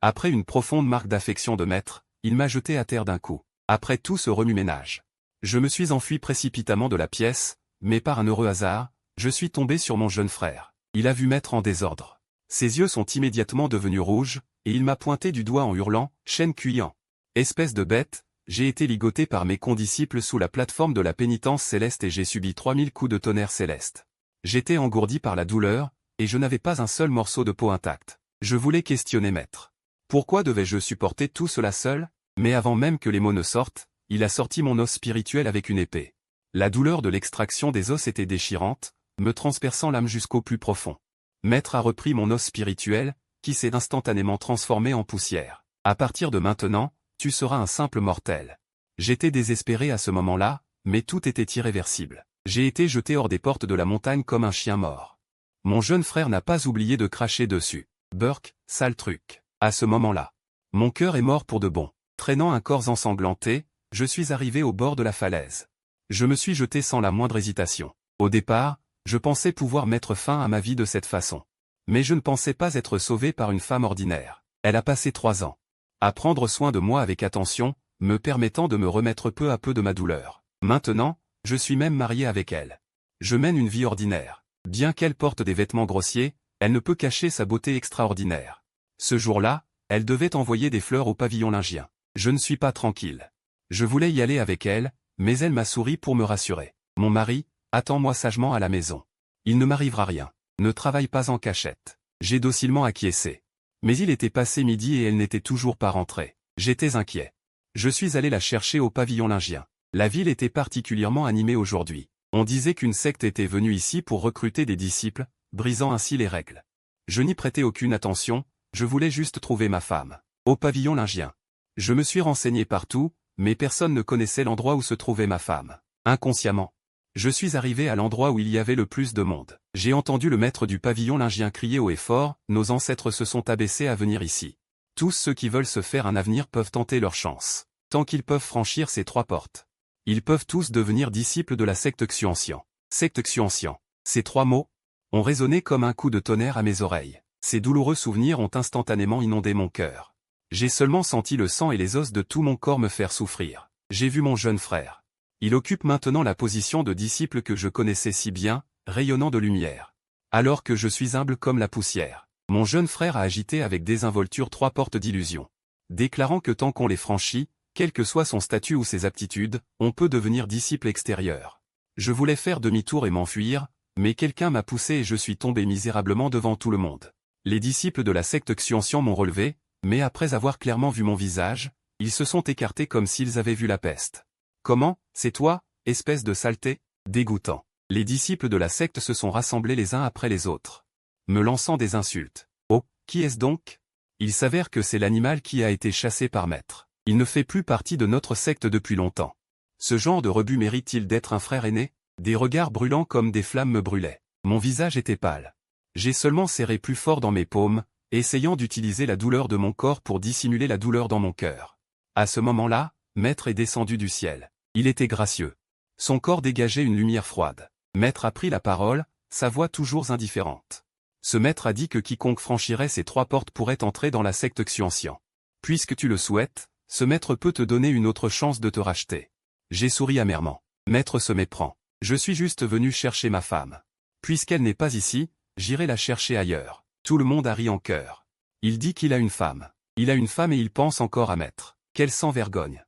Après une profonde marque d'affection de maître, il m'a jeté à terre d'un coup. Après tout ce remue-ménage, je me suis enfui précipitamment de la pièce, mais par un heureux hasard, je suis tombé sur mon jeune frère. Il a vu maître en désordre. Ses yeux sont immédiatement devenus rouges, et il m'a pointé du doigt en hurlant, « Chêne cuillant ! Espèce de bête !» J'ai été ligoté par mes condisciples sous la plateforme de la pénitence céleste et j'ai subi 3000 coups de tonnerre céleste. J'étais engourdi par la douleur, et je n'avais pas un seul morceau de peau intact. Je voulais questionner maître. Pourquoi devais-je supporter tout cela seul? Mais avant même que les mots ne sortent, il a sorti mon os spirituel avec une épée. La douleur de l'extraction des os était déchirante, me transperçant l'âme jusqu'au plus profond. Maître a repris mon os spirituel, qui s'est instantanément transformé en poussière. À partir de maintenant, tu seras un simple mortel. J'étais désespéré à ce moment-là, mais tout était irréversible. J'ai été jeté hors des portes de la montagne comme un chien mort. Mon jeune frère n'a pas oublié de cracher dessus. Burk, sale truc. À ce moment-là, mon cœur est mort pour de bon. Traînant un corps ensanglanté, je suis arrivé au bord de la falaise. Je me suis jeté sans la moindre hésitation. Au départ, je pensais pouvoir mettre fin à ma vie de cette façon. Mais je ne pensais pas être sauvé par une femme ordinaire. Elle a passé 3 ans à prendre soin de moi avec attention, me permettant de me remettre peu à peu de ma douleur. Maintenant, je suis même marié avec elle. Je mène une vie ordinaire. Bien qu'elle porte des vêtements grossiers, elle ne peut cacher sa beauté extraordinaire. Ce jour-là, elle devait envoyer des fleurs au pavillon lyngien. Je ne suis pas tranquille. Je voulais y aller avec elle, mais elle m'a souri pour me rassurer. Mon mari, attends-moi sagement à la maison. Il ne m'arrivera rien. Ne travaille pas en cachette. J'ai docilement acquiescé. Mais il était passé midi et elle n'était toujours pas rentrée. J'étais inquiet. Je suis allé la chercher au pavillon lyngien. La ville était particulièrement animée aujourd'hui. On disait qu'une secte était venue ici pour recruter des disciples, brisant ainsi les règles. Je n'y prêtais aucune attention, je voulais juste trouver ma femme. Au pavillon lyngien. Je me suis renseigné partout, mais personne ne connaissait l'endroit où se trouvait ma femme. Inconsciemment, je suis arrivé à l'endroit où il y avait le plus de monde. J'ai entendu le maître du pavillon lyngien crier haut et fort, « Nos ancêtres se sont abaissés à venir ici. Tous ceux qui veulent se faire un avenir peuvent tenter leur chance. Tant qu'ils peuvent franchir ces 3 portes. Ils peuvent tous devenir disciples de la secte Xuanxian. » Secte Xuanxian. Ces 3 mots ont résonné comme un coup de tonnerre à mes oreilles. Ces douloureux souvenirs ont instantanément inondé mon cœur. J'ai seulement senti le sang et les os de tout mon corps me faire souffrir. J'ai vu mon jeune frère. Il occupe maintenant la position de disciple que je connaissais si bien, rayonnant de lumière. Alors que je suis humble comme la poussière. Mon jeune frère a agité avec désinvolture 3 portes d'illusion. Déclarant que tant qu'on les franchit, quel que soit son statut ou ses aptitudes, on peut devenir disciple extérieur. Je voulais faire demi-tour et m'enfuir, mais quelqu'un m'a poussé et je suis tombé misérablement devant tout le monde. Les disciples de la secte Xuanxian m'ont relevé, mais après avoir clairement vu mon visage, ils se sont écartés comme s'ils avaient vu la peste. « Comment, c'est toi, espèce de saleté ?» Dégoûtant. Les disciples de la secte se sont rassemblés les uns après les autres, me lançant des insultes. « Oh, qui est-ce donc ?» Il s'avère que c'est l'animal qui a été chassé par maître. Il ne fait plus partie de notre secte depuis longtemps. Ce genre de rebut mérite-t-il d'être un frère aîné? Des regards brûlants comme des flammes me brûlaient. Mon visage était pâle. J'ai seulement serré plus fort dans mes paumes, essayant d'utiliser la douleur de mon corps pour dissimuler la douleur dans mon cœur. À ce moment-là, Maître est descendu du ciel. Il était gracieux. Son corps dégageait une lumière froide. Maître a pris la parole, sa voix toujours indifférente. Ce maître a dit que quiconque franchirait ces 3 portes pourrait entrer dans la secte Xuanxian. Puisque tu le souhaites, ce maître peut te donner une autre chance de te racheter. J'ai souri amèrement. Maître se méprend. Je suis juste venu chercher ma femme. Puisqu'elle n'est pas ici, j'irai la chercher ailleurs. Tout le monde a ri en chœur. Il dit qu'il a une femme. Il a une femme et il pense encore à maître. Quel sans-vergogne.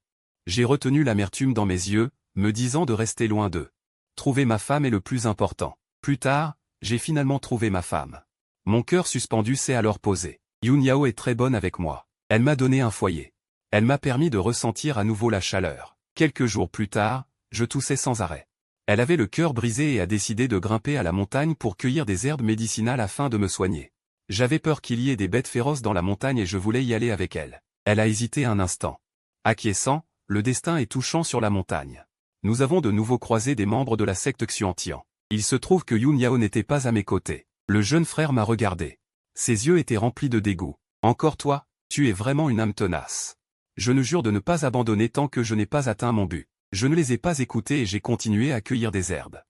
J'ai retenu l'amertume dans mes yeux, me disant de rester loin d'eux. Trouver ma femme est le plus important. Plus tard, j'ai finalement trouvé ma femme. Mon cœur suspendu s'est alors posé. Yun Yao est très bonne avec moi. Elle m'a donné un foyer. Elle m'a permis de ressentir à nouveau la chaleur. Quelques jours plus tard, je toussais sans arrêt. Elle avait le cœur brisé et a décidé de grimper à la montagne pour cueillir des herbes médicinales afin de me soigner. J'avais peur qu'il y ait des bêtes féroces dans la montagne et je voulais y aller avec elle. Elle a hésité un instant. Acquiesçant, le destin est touchant sur la montagne. Nous avons de nouveau croisé des membres de la secte Xuantian. Il se trouve que Yun Yao n'était pas à mes côtés. Le jeune frère m'a regardé. Ses yeux étaient remplis de dégoût. Encore toi, tu es vraiment une âme tenace. Je ne jure de ne pas abandonner tant que je n'ai pas atteint mon but. Je ne les ai pas écoutés et j'ai continué à cueillir des herbes.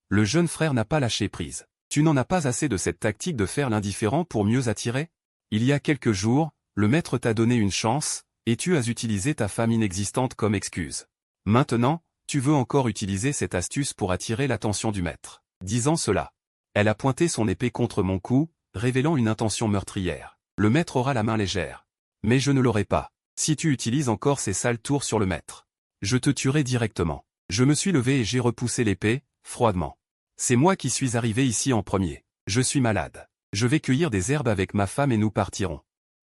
Le jeune frère n'a pas lâché prise. Tu n'en as pas assez de cette tactique de faire l'indifférent pour mieux attirer? Il y a quelques jours, le maître t'a donné une chance, et tu as utilisé ta femme inexistante comme excuse. Maintenant, tu veux encore utiliser cette astuce pour attirer l'attention du maître. Disant cela, elle a pointé son épée contre mon cou, révélant une intention meurtrière. Le maître aura la main légère. Mais je ne l'aurai pas. Si tu utilises encore ces sales tours sur le maître, je te tuerai directement. Je me suis levé et j'ai repoussé l'épée, froidement. C'est moi qui suis arrivé ici en premier. Je suis malade. Je vais cueillir des herbes avec ma femme et nous partirons.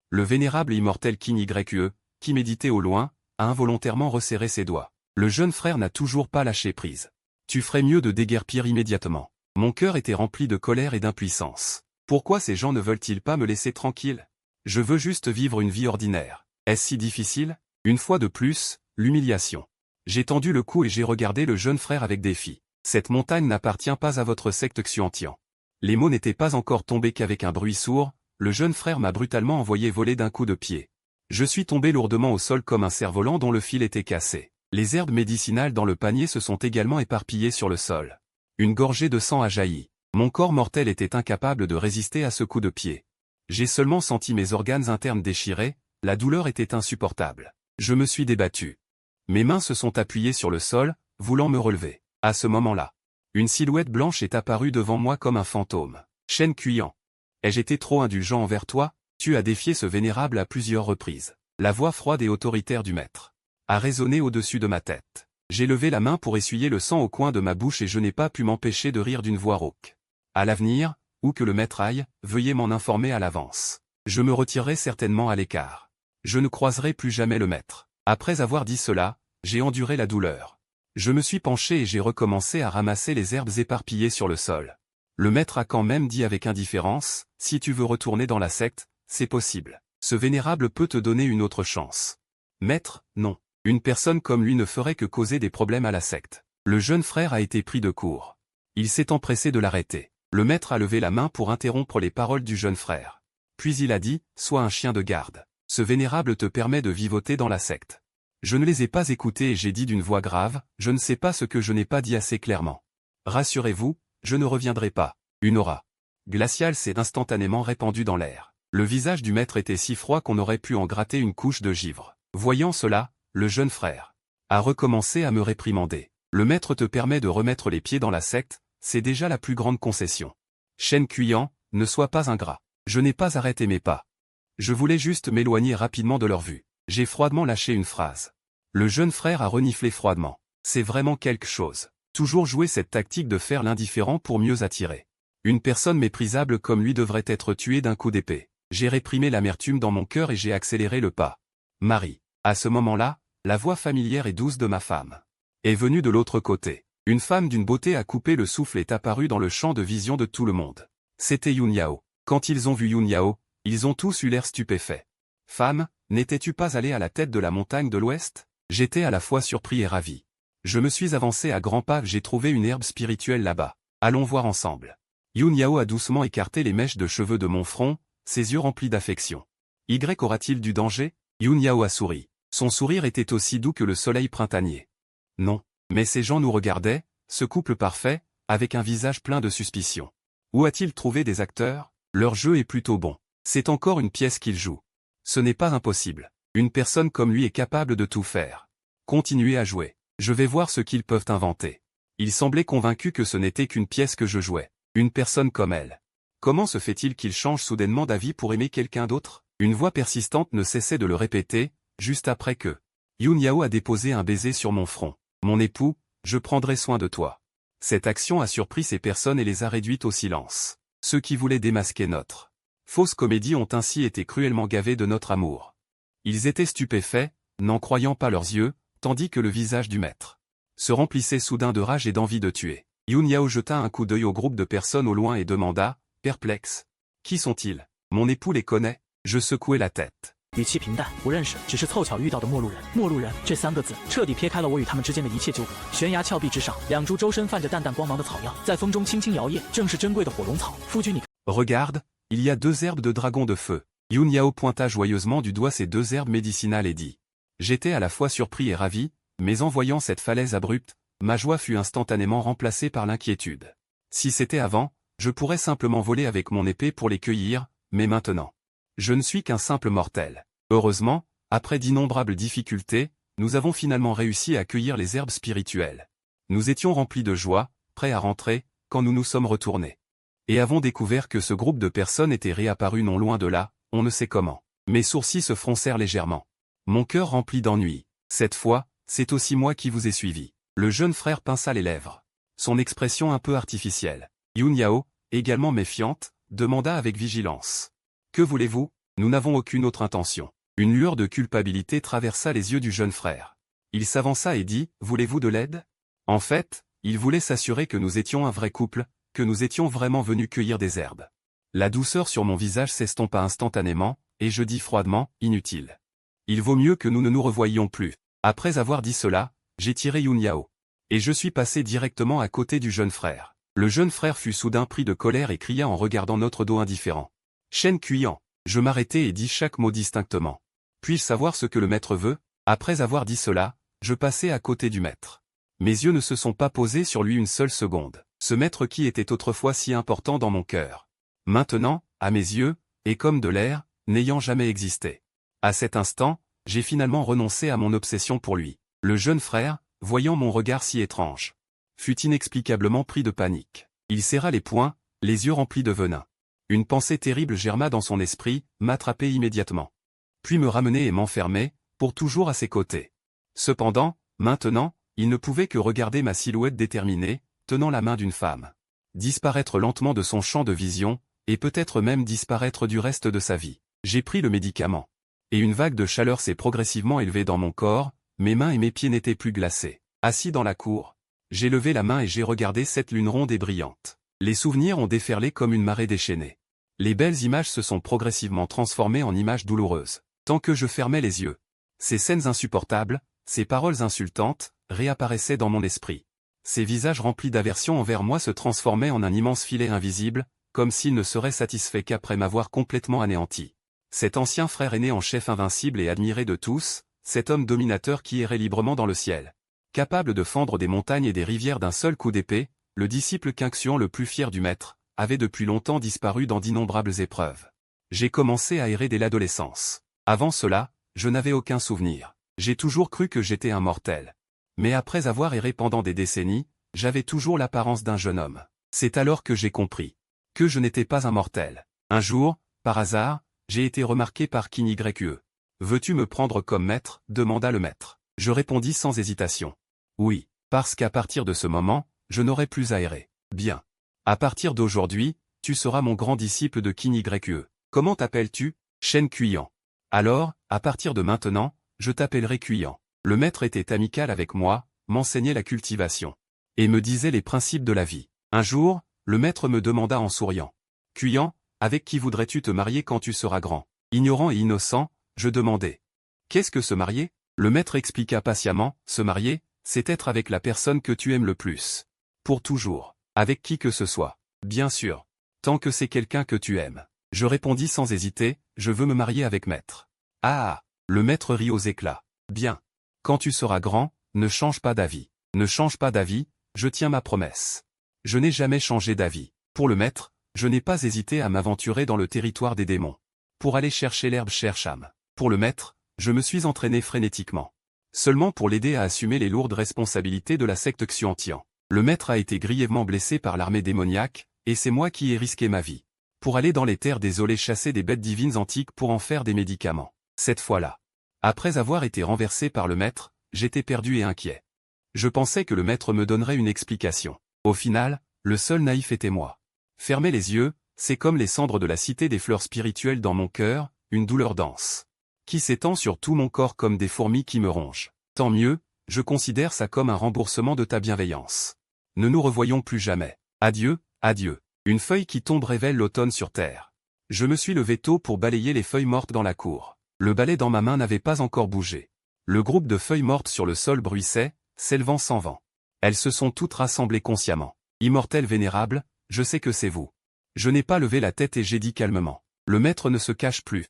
Le vénérable immortel King Yue, qui méditait au loin, a involontairement resserré ses doigts. Le jeune frère n'a toujours pas lâché prise. Tu ferais mieux de déguerpir immédiatement. Mon cœur était rempli de colère et d'impuissance. Pourquoi ces gens ne veulent-ils pas me laisser tranquille? Je veux juste vivre une vie ordinaire. Est-ce si difficile? Une fois de plus, l'humiliation. J'ai tendu le cou et j'ai regardé le jeune frère avec défi. Cette montagne n'appartient pas à votre secte Xuantian. Les mots n'étaient pas encore tombés qu'avec un bruit sourd, le jeune frère m'a brutalement envoyé voler d'un coup de pied. Je suis tombé lourdement au sol comme un cerf-volant dont le fil était cassé. Les herbes médicinales dans le panier se sont également éparpillées sur le sol. Une gorgée de sang a jailli. Mon corps mortel était incapable de résister à ce coup de pied. J'ai seulement senti mes organes internes déchirés, la douleur était insupportable. Je me suis débattu. Mes mains se sont appuyées sur le sol, voulant me relever. À ce moment-là, une silhouette blanche est apparue devant moi comme un fantôme. Shen Cuyan. Ai-je été trop indulgent envers toi? Tu as défié ce vénérable à plusieurs reprises. La voix froide et autoritaire du maître a résonné au-dessus de ma tête. J'ai levé la main pour essuyer le sang au coin de ma bouche et je n'ai pas pu m'empêcher de rire d'une voix rauque. À l'avenir, où que le maître aille, veuillez m'en informer à l'avance. Je me retirerai certainement à l'écart. Je ne croiserai plus jamais le maître. Après avoir dit cela, j'ai enduré la douleur. Je me suis penché et j'ai recommencé à ramasser les herbes éparpillées sur le sol. Le maître a quand même dit avec indifférence, si tu veux retourner dans la secte, c'est possible. Ce vénérable peut te donner une autre chance. Maître, non. Une personne comme lui ne ferait que causer des problèmes à la secte. Le jeune frère a été pris de court. Il s'est empressé de l'arrêter. Le maître a levé la main pour interrompre les paroles du jeune frère. Puis il a dit, sois un chien de garde. Ce vénérable te permet de vivoter dans la secte. Je ne les ai pas écoutés et j'ai dit d'une voix grave, je ne sais pas ce que je n'ai pas dit assez clairement. Rassurez-vous, je ne reviendrai pas. Une aura glaciale s'est instantanément répandue dans l'air. Le visage du maître était si froid qu'on aurait pu en gratter une couche de givre. Voyant cela, le jeune frère a recommencé à me réprimander. Le maître te permet de remettre les pieds dans la secte, c'est déjà la plus grande concession. Shen Cuyan, ne sois pas ingrat. Je n'ai pas arrêté mes pas. Je voulais juste m'éloigner rapidement de leur vue. J'ai froidement lâché une phrase. Le jeune frère a reniflé froidement. C'est vraiment quelque chose. Toujours jouer cette tactique de faire l'indifférent pour mieux attirer. Une personne méprisable comme lui devrait être tuée d'un coup d'épée. J'ai réprimé l'amertume dans mon cœur et j'ai accéléré le pas. Marie. À ce moment-là, la voix familière et douce de ma femme est venue de l'autre côté. Une femme d'une beauté à couper le souffle est apparue dans le champ de vision de tout le monde. C'était Yun Yao. Quand ils ont vu Yun Yao, ils ont tous eu l'air stupéfaits. Femme, n'étais-tu pas allée à la tête de la montagne de l'Ouest? J'étais à la fois surpris et ravi. Je me suis avancé à grands pas, j'ai trouvé une herbe spirituelle là-bas. Allons voir ensemble. Yun Yao a doucement écarté les mèches de cheveux de mon front, ses yeux remplis d'affection. Y aura-t-il du danger? Yun Yao a souri. Son sourire était aussi doux que le soleil printanier. Non, mais ces gens nous regardaient, ce couple parfait, avec un visage plein de suspicion. Où a-t-il trouvé des acteurs? Leur jeu est plutôt bon. C'est encore une pièce qu'il joue. Ce n'est pas impossible. Une personne comme lui est capable de tout faire. Continuez à jouer. Je vais voir ce qu'ils peuvent inventer. Il semblait convaincu que ce n'était qu'une pièce que je jouais. Une personne comme elle. Comment se fait-il qu'il change soudainement d'avis pour aimer quelqu'un d'autre? Une voix persistante ne cessait de le répéter, juste après que Yun Yao a déposé un baiser sur mon front. Mon époux, je prendrai soin de toi. Cette action a surpris ces personnes et les a réduites au silence. Ceux qui voulaient démasquer notre fausse comédie ont ainsi été cruellement gavés de notre amour. Ils étaient stupéfaits, n'en croyant pas leurs yeux, tandis que le visage du maître se remplissait soudain de rage et d'envie de tuer. Yun Yao jeta un coup d'œil au groupe de personnes au loin et demanda, perplexe. Qui sont-ils? Mon époux les connaît? Je secouai la tête. 语气平淡，不认识，只是凑巧遇到的陌路人。陌路人这三个字彻底撇开了我与他们之间的一切纠葛。悬崖峭壁之上，两株周身泛着淡淡光芒的草药，在风中轻轻摇曳，正是珍贵的火龙草。夫君你。Regarde, il y a deux herbes de dragon de feu. Yun Yao pointa joyeusement du doigt ces deux herbes médicinales et dit. J'étais à la fois surpris et ravi, mais en voyant cette falaise abrupte, ma joie fut instantanément remplacée par l'inquiétude. Si c'était avant, je pourrais simplement voler avec mon épée pour les cueillir, mais maintenant. Je ne suis qu'un simple mortel. Heureusement, après d'innombrables difficultés, nous avons finalement réussi à cueillir les herbes spirituelles. Nous étions remplis de joie, prêts à rentrer, quand nous nous sommes retournés. Et avons découvert que ce groupe de personnes était réapparu non loin de là, on ne sait comment. Mes sourcils se froncèrent légèrement. Mon cœur rempli d'ennui. Cette fois, c'est aussi moi qui vous ai suivi. Le jeune frère pinça les lèvres. Son expression un peu artificielle. Yun Yao, également méfiante, demanda avec vigilance. Que voulez-vous? Nous n'avons aucune autre intention. Une lueur de culpabilité traversa les yeux du jeune frère. Il s'avança et dit, voulez-vous de l'aide? En fait, il voulait s'assurer que nous étions un vrai couple, que nous étions vraiment venus cueillir des herbes. La douceur sur mon visage s'estompa instantanément, et je dis froidement, inutile. Il vaut mieux que nous ne nous revoyions plus. Après avoir dit cela, j'ai tiré Yun Yao. Et je suis passé directement à côté du jeune frère. Le jeune frère fut soudain pris de colère et cria en regardant notre dos indifférent. Shen Cuyan. Je m'arrêtai et dis chaque mot distinctement. Puis-je savoir ce que le maître veut? Après avoir dit cela, je passai à côté du maître. Mes yeux ne se sont pas posés sur lui une seule seconde. Ce maître qui était autrefois si important dans mon cœur. Maintenant, à mes yeux, est comme de l'air, n'ayant jamais existé. À cet instant, j'ai finalement renoncé à mon obsession pour lui. Le jeune frère, voyant mon regard si étrange, fut inexplicablement pris de panique. Il serra les poings, les yeux remplis de venin. Une pensée terrible germa dans son esprit, m'attraper immédiatement. Puis me ramener et m'enfermer, pour toujours à ses côtés. Cependant, maintenant, il ne pouvait que regarder ma silhouette déterminée, tenant la main d'une femme. Disparaître lentement de son champ de vision, et peut-être même disparaître du reste de sa vie. J'ai pris le médicament. Et une vague de chaleur s'est progressivement élevée dans mon corps, mes mains et mes pieds n'étaient plus glacés. Assis dans la cour, j'ai levé la main et j'ai regardé cette lune ronde et brillante. Les souvenirs ont déferlé comme une marée déchaînée. Les belles images se sont progressivement transformées en images douloureuses. Tant que je fermais les yeux, ces scènes insupportables, ces paroles insultantes, réapparaissaient dans mon esprit. Ces visages remplis d'aversion envers moi se transformaient en un immense filet invisible, comme s'ils ne seraient satisfaits qu'après m'avoir complètement anéanti. Cet ancien frère aîné en chef invincible et admiré de tous, cet homme dominateur qui errait librement dans le ciel. Capable de fendre des montagnes et des rivières d'un seul coup d'épée, le disciple Qingxuan le plus fier du maître, avait depuis longtemps disparu dans d'innombrables épreuves. J'ai commencé à errer dès l'adolescence. Avant cela, je n'avais aucun souvenir. J'ai toujours cru que j'étais un mortel. Mais après avoir erré pendant des décennies, j'avais toujours l'apparence d'un jeune homme. C'est alors que j'ai compris que je n'étais pas un mortel. Un jour, par hasard, j'ai été remarqué par Qin Yue. « Veux-tu me prendre comme maître ?» demanda le maître. Je répondis sans hésitation. Oui, parce qu'à partir de ce moment, je n'aurai plus à errer. Bien. À partir d'aujourd'hui, tu seras mon grand disciple de Qin Yue. Comment t'appelles-tu? Shen Cuyan. Alors, à partir de maintenant, je t'appellerai Cuyan. Le maître était amical avec moi, m'enseignait la cultivation. Et me disait les principes de la vie. Un jour, le maître me demanda en souriant. Cuyan, avec qui voudrais-tu te marier quand tu seras grand? Ignorant et innocent, je demandai. Qu'est-ce que se marier? Le maître expliqua patiemment, se marier, c'est être avec la personne que tu aimes le plus. Pour toujours. Avec qui que ce soit. Bien sûr. Tant que c'est quelqu'un que tu aimes. Je répondis sans hésiter, je veux me marier avec maître. Ah! Le maître rit aux éclats. Bien. Quand tu seras grand, ne change pas d'avis. Ne change pas d'avis, je tiens ma promesse. Je n'ai jamais changé d'avis. Pour le maître, je n'ai pas hésité à m'aventurer dans le territoire des démons. Pour aller chercher l'herbe Shersham. Pour le maître, je me suis entraîné frénétiquement. Seulement pour l'aider à assumer les lourdes responsabilités de la secte Xuantian. Le maître a été grièvement blessé par l'armée démoniaque, et c'est moi qui ai risqué ma vie. Pour aller dans les terres désolées chasser des bêtes divines antiques pour en faire des médicaments. Cette fois-là. Après avoir été renversé par le maître, j'étais perdu et inquiet. Je pensais que le maître me donnerait une explication. Au final, le seul naïf était moi. Fermer les yeux, c'est comme les cendres de la cité des fleurs spirituelles dans mon cœur, une douleur dense. Qui s'étend sur tout mon corps comme des fourmis qui me rongent. Tant mieux, je considère ça comme un remboursement de ta bienveillance. Ne nous revoyons plus jamais. Adieu, adieu. Une feuille qui tombe révèle l'automne sur terre. Je me suis levé tôt pour balayer les feuilles mortes dans la cour. Le balai dans ma main n'avait pas encore bougé. Le groupe de feuilles mortes sur le sol bruissait, s'élevant sans vent. Elles se sont toutes rassemblées consciemment. Immortel vénérable, je sais que c'est vous. Je n'ai pas levé la tête et j'ai dit calmement. Le maître ne se cache plus.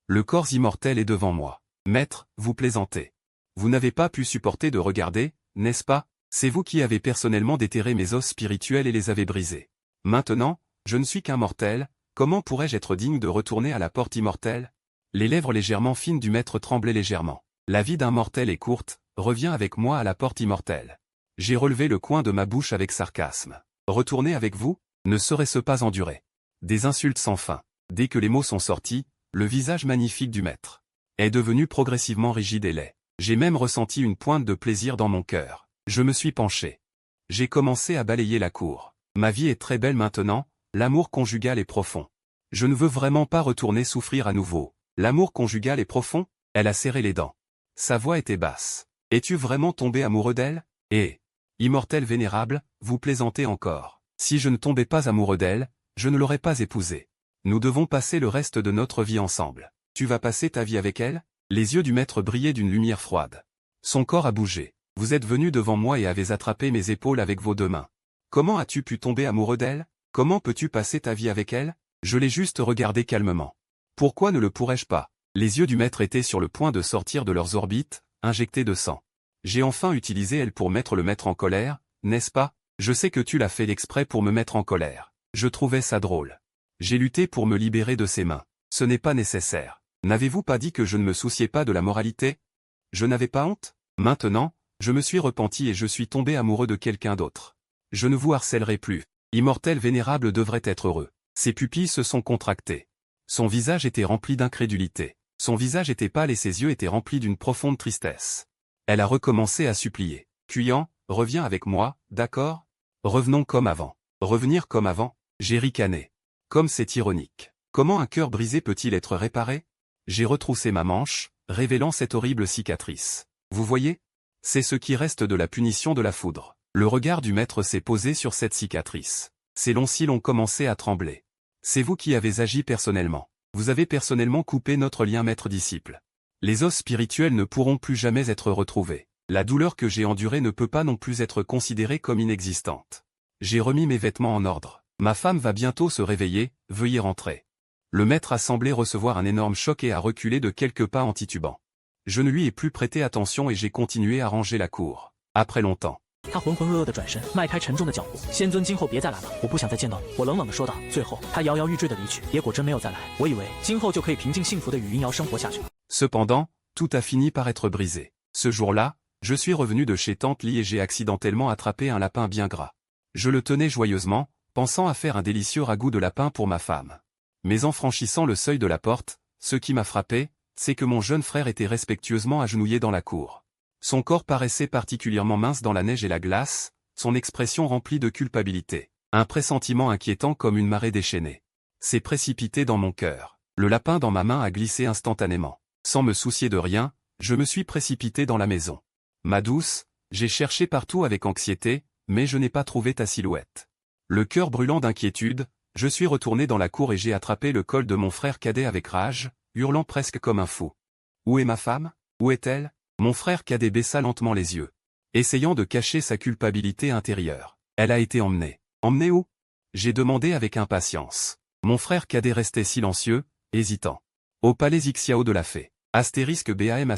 Le corps immortel est devant moi. Maître, vous plaisantez. Vous n'avez pas pu supporter de regarder, n'est-ce pas? C'est vous qui avez personnellement déterré mes os spirituels et les avez brisés. Maintenant, je ne suis qu'un mortel, Comment pourrais-je être digne de retourner à la porte immortelle? Les lèvres légèrement fines du maître tremblaient légèrement. La vie d'un mortel est courte, reviens avec moi à la porte immortelle. J'ai relevé le coin de ma bouche avec sarcasme. Retourner avec vous? Ne serait-ce pas endurer? Des insultes sans fin. Dès que les mots sont sortis, le visage magnifique du maître est devenu progressivement rigide et laid. J'ai même ressenti une pointe de plaisir dans mon cœur. Je me suis penché. J'ai commencé à balayer la cour. Ma vie est très belle maintenant, l'amour conjugal est profond. Je ne veux vraiment pas retourner souffrir à nouveau. L'amour conjugal est profond? Elle a serré les dents. Sa voix était basse. Es-tu vraiment tombé amoureux d'elle? Eh, immortel vénérable, vous plaisantez encore. Si je ne tombais pas amoureux d'elle, je ne l'aurais pas épousée. Nous devons passer le reste de notre vie ensemble. Tu vas passer ta vie avec elle? Les yeux du maître brillaient d'une lumière froide. Son corps a bougé. Vous êtes venu devant moi et avez attrapé mes épaules avec vos deux mains. Comment as-tu pu tomber amoureux d'elle? Comment peux-tu passer ta vie avec elle? Je l'ai juste regardée calmement. Pourquoi ne le pourrais-je pas? Les yeux du maître étaient sur le point de sortir de leurs orbites, injectés de sang. J'ai enfin utilisé elle pour mettre le maître en colère, n'est-ce pas? Je sais que tu l'as fait exprès pour me mettre en colère. Je trouvais ça drôle. J'ai lutté pour me libérer de ses mains. Ce n'est pas nécessaire. N'avez-vous pas dit que je ne me souciais pas de la moralité? Je n'avais pas honte? Maintenant, je me suis repenti et je suis tombé amoureux de quelqu'un d'autre. Je ne vous harcèlerai plus. Immortel vénérable devrait être heureux. Ses pupilles se sont contractées. Son visage était rempli d'incrédulité. Son visage était pâle et ses yeux étaient remplis d'une profonde tristesse. Elle a recommencé à supplier. Cuyan, reviens avec moi, d'accord? Revenons comme avant. Revenir comme avant? J'ai ricané. Comme c'est ironique. Comment un cœur brisé peut-il être réparé? J'ai retroussé ma manche, révélant cette horrible cicatrice. Vous voyez? C'est ce qui reste de la punition de la foudre. Le regard du maître s'est posé sur cette cicatrice. Ses longs cils ont commencé à trembler. C'est vous qui avez agi personnellement. Vous avez personnellement coupé notre lien maître-disciple. Les os spirituels ne pourront plus jamais être retrouvés. La douleur que j'ai endurée ne peut pas non plus être considérée comme inexistante. J'ai remis mes vêtements en ordre. Ma femme va bientôt se réveiller, veuillez rentrer. Le maître a semblé recevoir un énorme choc et a reculé de quelques pas en titubant. Je ne lui ai plus prêté attention et j'ai continué à ranger la cour. Après longtemps. 他浑浑噩噩地转身，迈开沉重的脚步。仙尊，今后别再来了，我不想再见到你。我冷冷地说道。最后，他摇摇欲坠地离去，也果真没有再来。我以为今后就可以平静幸福地与云瑶生活下去。Cependant, tout a fini par être brisé. Ce jour-là, je suis revenu de chez Tante Li et j'ai accidentellement attrapé un lapin bien gras. Je le tenais joyeusement, pensant à faire un délicieux ragoût de lapin pour ma femme. Mais en franchissant le seuil de la porte, ce qui m'a frappé, c'est que mon jeune frère était respectueusement agenouillé dans la cour. Son corps paraissait particulièrement mince dans la neige et la glace, son expression remplie de culpabilité. Un pressentiment inquiétant comme une marée déchaînée s'est précipité dans mon cœur. Le lapin dans ma main a glissé instantanément. Sans me soucier de rien, je me suis précipité dans la maison. Ma douce, j'ai cherché partout avec anxiété, mais je n'ai pas trouvé ta silhouette. Le cœur brûlant d'inquiétude, je suis retourné dans la cour et j'ai attrapé le col de mon frère cadet avec rage, hurlant presque comme un fou. Où est ma femme? Où est-elle? Mon frère cadet baissa lentement les yeux, essayant de cacher sa culpabilité intérieure. Elle a été emmenée. Emmenée où? J'ai demandé avec impatience. Mon frère cadet restait silencieux, hésitant. Au palais Xiao de la fée. *BAM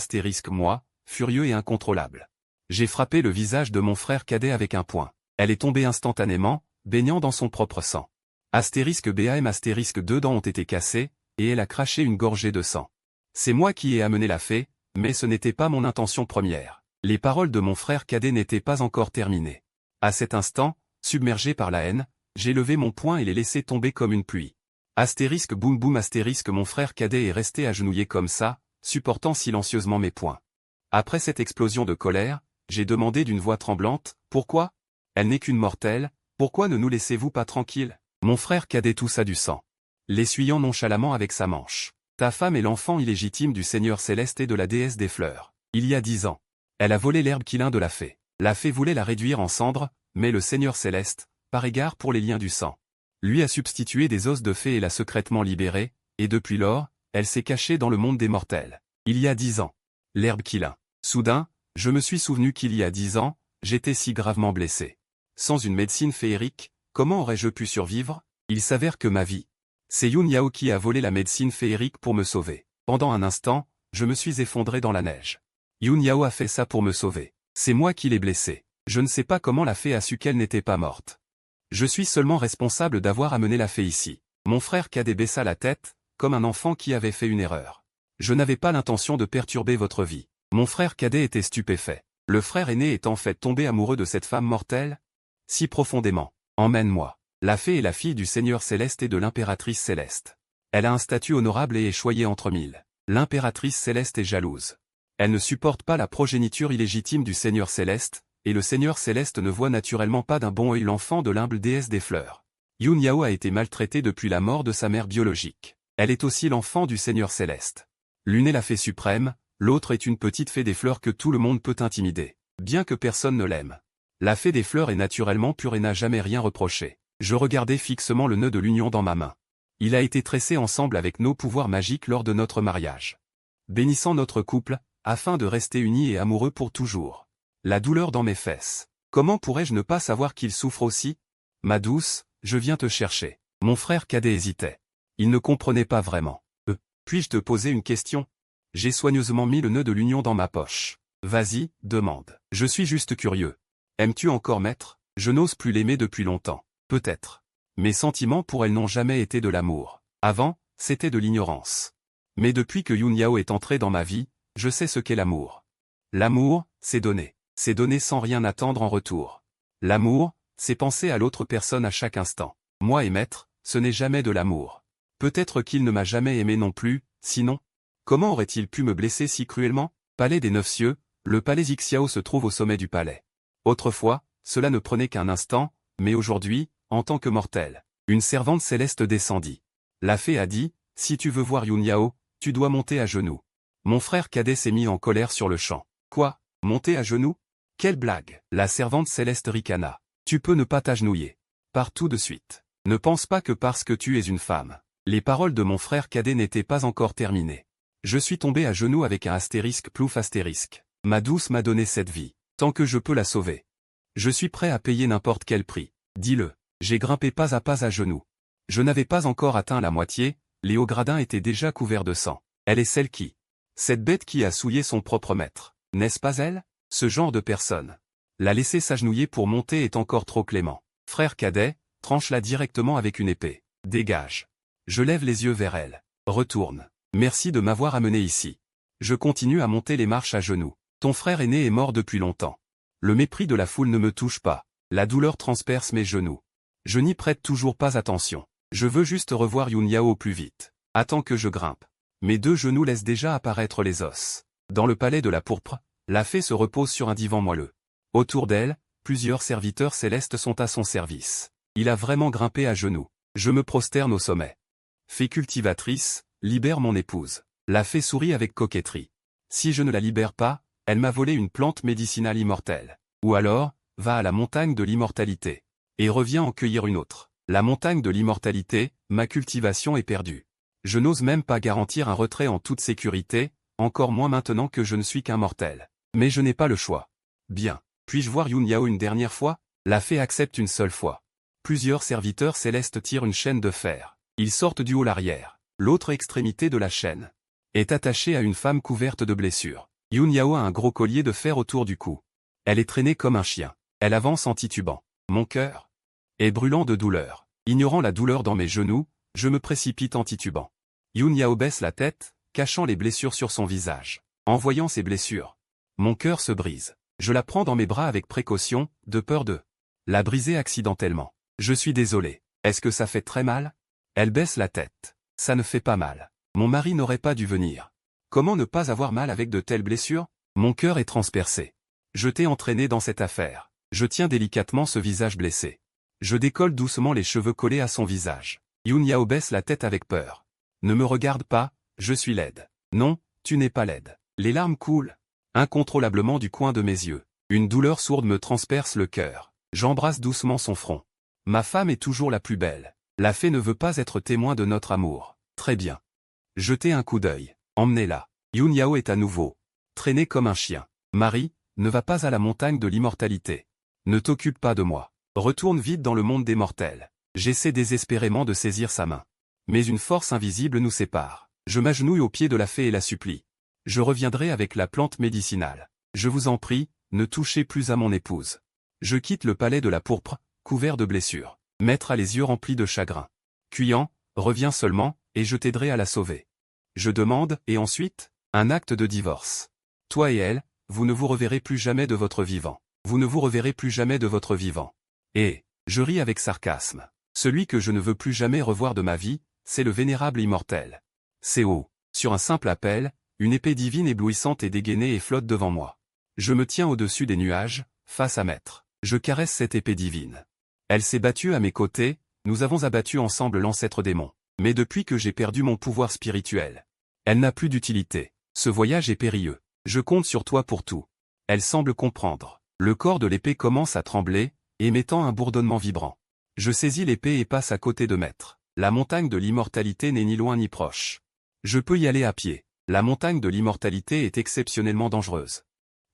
moi, furieux et incontrôlable. J'ai frappé le visage de mon frère cadet avec un poing. Elle est tombée instantanément, baignant dans son propre sang. *BAM deux dents ont été cassées, et elle a craché une gorgée de sang. C'est moi qui ai amené la fée, mais ce n'était pas mon intention première. Les paroles de mon frère cadet n'étaient pas encore terminées. À cet instant, submergé par la haine, j'ai levé mon poing et l'ai laissé tomber comme une pluie. Boum boum mon frère cadet est resté agenouillé comme ça, supportant silencieusement mes poings. Après cette explosion de colère, j'ai demandé d'une voix tremblante, « Pourquoi? Elle n'est qu'une mortelle, pourquoi ne nous laissez-vous pas tranquilles ?» Mon frère cadet toussa du sang, l'essuyant nonchalamment avec sa manche. Ta femme est l'enfant illégitime du Seigneur Céleste et de la déesse des fleurs. Il y a 10 ans, elle a volé l'herbe Qilin de la fée. La fée voulait la réduire en cendres, mais le Seigneur Céleste, par égard pour les liens du sang, lui a substitué des os de fée et l'a secrètement libérée, et depuis lors, elle s'est cachée dans le monde des mortels. Il y a 10 ans. L'herbe Qilin. Soudain, je me suis souvenu qu'il y a 10 ans, j'étais si gravement blessé. Sans une médecine féerique, comment aurais-je pu survivre? Il s'avère que ma vie. C'est Yun Yao qui a volé la médecine féerique pour me sauver. Pendant un instant, je me suis effondré dans la neige. Yun Yao a fait ça pour me sauver. C'est moi qui l'ai blessé. Je ne sais pas comment la fée a su qu'elle n'était pas morte. Je suis seulement responsable d'avoir amené la fée ici. Mon frère cadet baissa la tête, comme un enfant qui avait fait une erreur. Je n'avais pas l'intention de perturber votre vie. Mon frère cadet était stupéfait. Le frère aîné est en fait tombé amoureux de cette femme mortelle? Si profondément. Emmène-moi. La fée est la fille du Seigneur Céleste et de l'impératrice Céleste. Elle a un statut honorable et est choyée entre mille. L'impératrice Céleste est jalouse. Elle ne supporte pas la progéniture illégitime du Seigneur Céleste, et le Seigneur Céleste ne voit naturellement pas d'un bon œil l'enfant de l'humble déesse des fleurs. Yun Yao a été maltraitée depuis la mort de sa mère biologique. Elle est aussi l'enfant du Seigneur Céleste. L'une est la fée suprême, l'autre est une petite fée des fleurs que tout le monde peut intimider, bien que personne ne l'aime. La fée des fleurs est naturellement pure et n'a jamais rien reproché. Je regardais fixement le nœud de l'union dans ma main. Il a été tressé ensemble avec nos pouvoirs magiques lors de notre mariage. Bénissant notre couple, afin de rester unis et amoureux pour toujours. La douleur dans mes fesses. Comment pourrais-je ne pas savoir qu'il souffre aussi? Ma douce, je viens te chercher. Mon frère cadet hésitait. Il ne comprenait pas vraiment. Puis-je te poser une question? J'ai soigneusement mis le nœud de l'union dans ma poche. Vas-y, demande. Je suis juste curieux. Aimes-tu encore Maître? Je n'ose plus l'aimer depuis longtemps. Peut-être. Mes sentiments pour elle n'ont jamais été de l'amour. Avant, c'était de l'ignorance. Mais depuis que Yun Yao est entré dans ma vie, je sais ce qu'est l'amour. L'amour, c'est donner. C'est donner sans rien attendre en retour. L'amour, c'est penser à l'autre personne à chaque instant. Moi et Maître, ce n'est jamais de l'amour. Peut-être qu'il ne m'a jamais aimé non plus, sinon. Comment aurait-il pu me blesser si cruellement? Palais des Neuf Cieux, le palais Xiao se trouve au sommet du palais. Autrefois, cela ne prenait qu'un instant, mais aujourd'hui, en tant que mortel, une servante céleste descendit. La fée a dit, si tu veux voir Yun Yao, tu dois monter à genoux. Mon frère cadet s'est mis en colère sur le champ. Quoi? Monter à genoux? Quelle blague! La servante céleste ricana. Tu peux ne pas t'agenouiller. Pars tout de suite. Ne pense pas que parce que tu es une femme. Les paroles de mon frère cadet n'étaient pas encore terminées. Je suis tombé à genoux avec un astérisque plouf astérisque. Ma douce m'a donné cette vie. Tant que je peux la sauver. Je suis prêt à payer n'importe quel prix. Dis-le. J'ai grimpé pas à genoux. Je n'avais pas encore atteint la moitié, les hauts gradins étaient déjà couverts de sang. Elle est celle qui. Cette bête qui a souillé son propre maître. N'est-ce pas elle? Ce genre de personne. La laisser s'agenouiller pour monter est encore trop clément. Frère cadet, tranche-la directement avec une épée. Dégage. Je lève les yeux vers elle. Retourne. Merci de m'avoir amené ici. Je continue à monter les marches à genoux. Ton frère aîné est mort depuis longtemps. Le mépris de la foule ne me touche pas. La douleur transperce mes genoux. Je n'y prête toujours pas attention. Je veux juste revoir Yun Yao au plus vite. Attends que je grimpe. Mes deux genoux laissent déjà apparaître les os. Dans le palais de la pourpre, la fée se repose sur un divan moelleux. Autour d'elle, plusieurs serviteurs célestes sont à son service. Il a vraiment grimpé à genoux. Je me prosterne au sommet. Fée cultivatrice, libère mon épouse. La fée sourit avec coquetterie. Si je ne la libère pas, elle m'a volé une plante médicinale immortelle. Ou alors, va à la montagne de l'immortalité. Et reviens en cueillir une autre. La montagne de l'immortalité, ma cultivation est perdue. Je n'ose même pas garantir un retrait en toute sécurité, encore moins maintenant que je ne suis qu'un mortel. Mais je n'ai pas le choix. Bien. Puis-je voir Yun Yao une dernière fois? La fée accepte une seule fois. Plusieurs serviteurs célestes tirent une chaîne de fer. Ils sortent du hall arrière. L'autre extrémité de la chaîne est attachée à une femme couverte de blessures. Yun Yao a un gros collier de fer autour du cou. Elle est traînée comme un chien. Elle avance en titubant. Mon cœur est brûlant de douleur. Ignorant la douleur dans mes genoux, je me précipite en titubant. Yun Yao baisse la tête, cachant les blessures sur son visage. En voyant ces blessures, mon cœur se brise. Je la prends dans mes bras avec précaution, de peur de la briser accidentellement. Je suis désolé. Est-ce que ça fait très mal? Elle baisse la tête. Ça ne fait pas mal. Mon mari n'aurait pas dû venir. Comment ne pas avoir mal avec de telles blessures? Mon cœur est transpercé. Je t'ai entraîné dans cette affaire. Je tiens délicatement ce visage blessé. Je décolle doucement les cheveux collés à son visage. Yun Yao baisse la tête avec peur. Ne me regarde pas, je suis laide. Non, tu n'es pas laide. Les larmes coulent incontrôlablement du coin de mes yeux. Une douleur sourde me transperce le cœur. J'embrasse doucement son front. Ma femme est toujours la plus belle. La fée ne veut pas être témoin de notre amour. Très bien. Jetez un coup d'œil. Emmenez-la. Yun Yao est à nouveau traîné comme un chien. Marie, ne va pas à la montagne de l'immortalité. Ne t'occupe pas de moi. Retourne vite dans le monde des mortels. J'essaie désespérément de saisir sa main. Mais une force invisible nous sépare. Je m'agenouille aux pieds de la fée et la supplie. Je reviendrai avec la plante médicinale. Je vous en prie, ne touchez plus à mon épouse. Je quitte le palais de la pourpre, couvert de blessures. Maître a les yeux remplis de chagrin. Cuyant, Reviens seulement, et je t'aiderai à la sauver. Je demande, et ensuite? Un acte de divorce. Toi et elle, vous ne vous reverrez plus jamais de votre vivant. Vous ne vous reverrez plus jamais de votre vivant. Et, je ris avec sarcasme. Celui que je ne veux plus jamais revoir de ma vie, c'est le vénérable immortel. C'est haut. Sur un simple appel, une épée divine éblouissante est dégainée et flotte devant moi. Je me tiens au-dessus des nuages, face à Maître. Je caresse cette épée divine. Elle s'est battue à mes côtés, nous avons abattu ensemble l'ancêtre démon. Mais depuis que j'ai perdu mon pouvoir spirituel, elle n'a plus d'utilité. Ce voyage est périlleux. Je compte sur toi pour tout. Elle semble comprendre. Le corps de l'épée commence à trembler, émettant un bourdonnement vibrant. Je saisis l'épée et passe à côté de Maître. La montagne de l'immortalité n'est ni loin ni proche. Je peux y aller à pied. La montagne de l'immortalité est exceptionnellement dangereuse.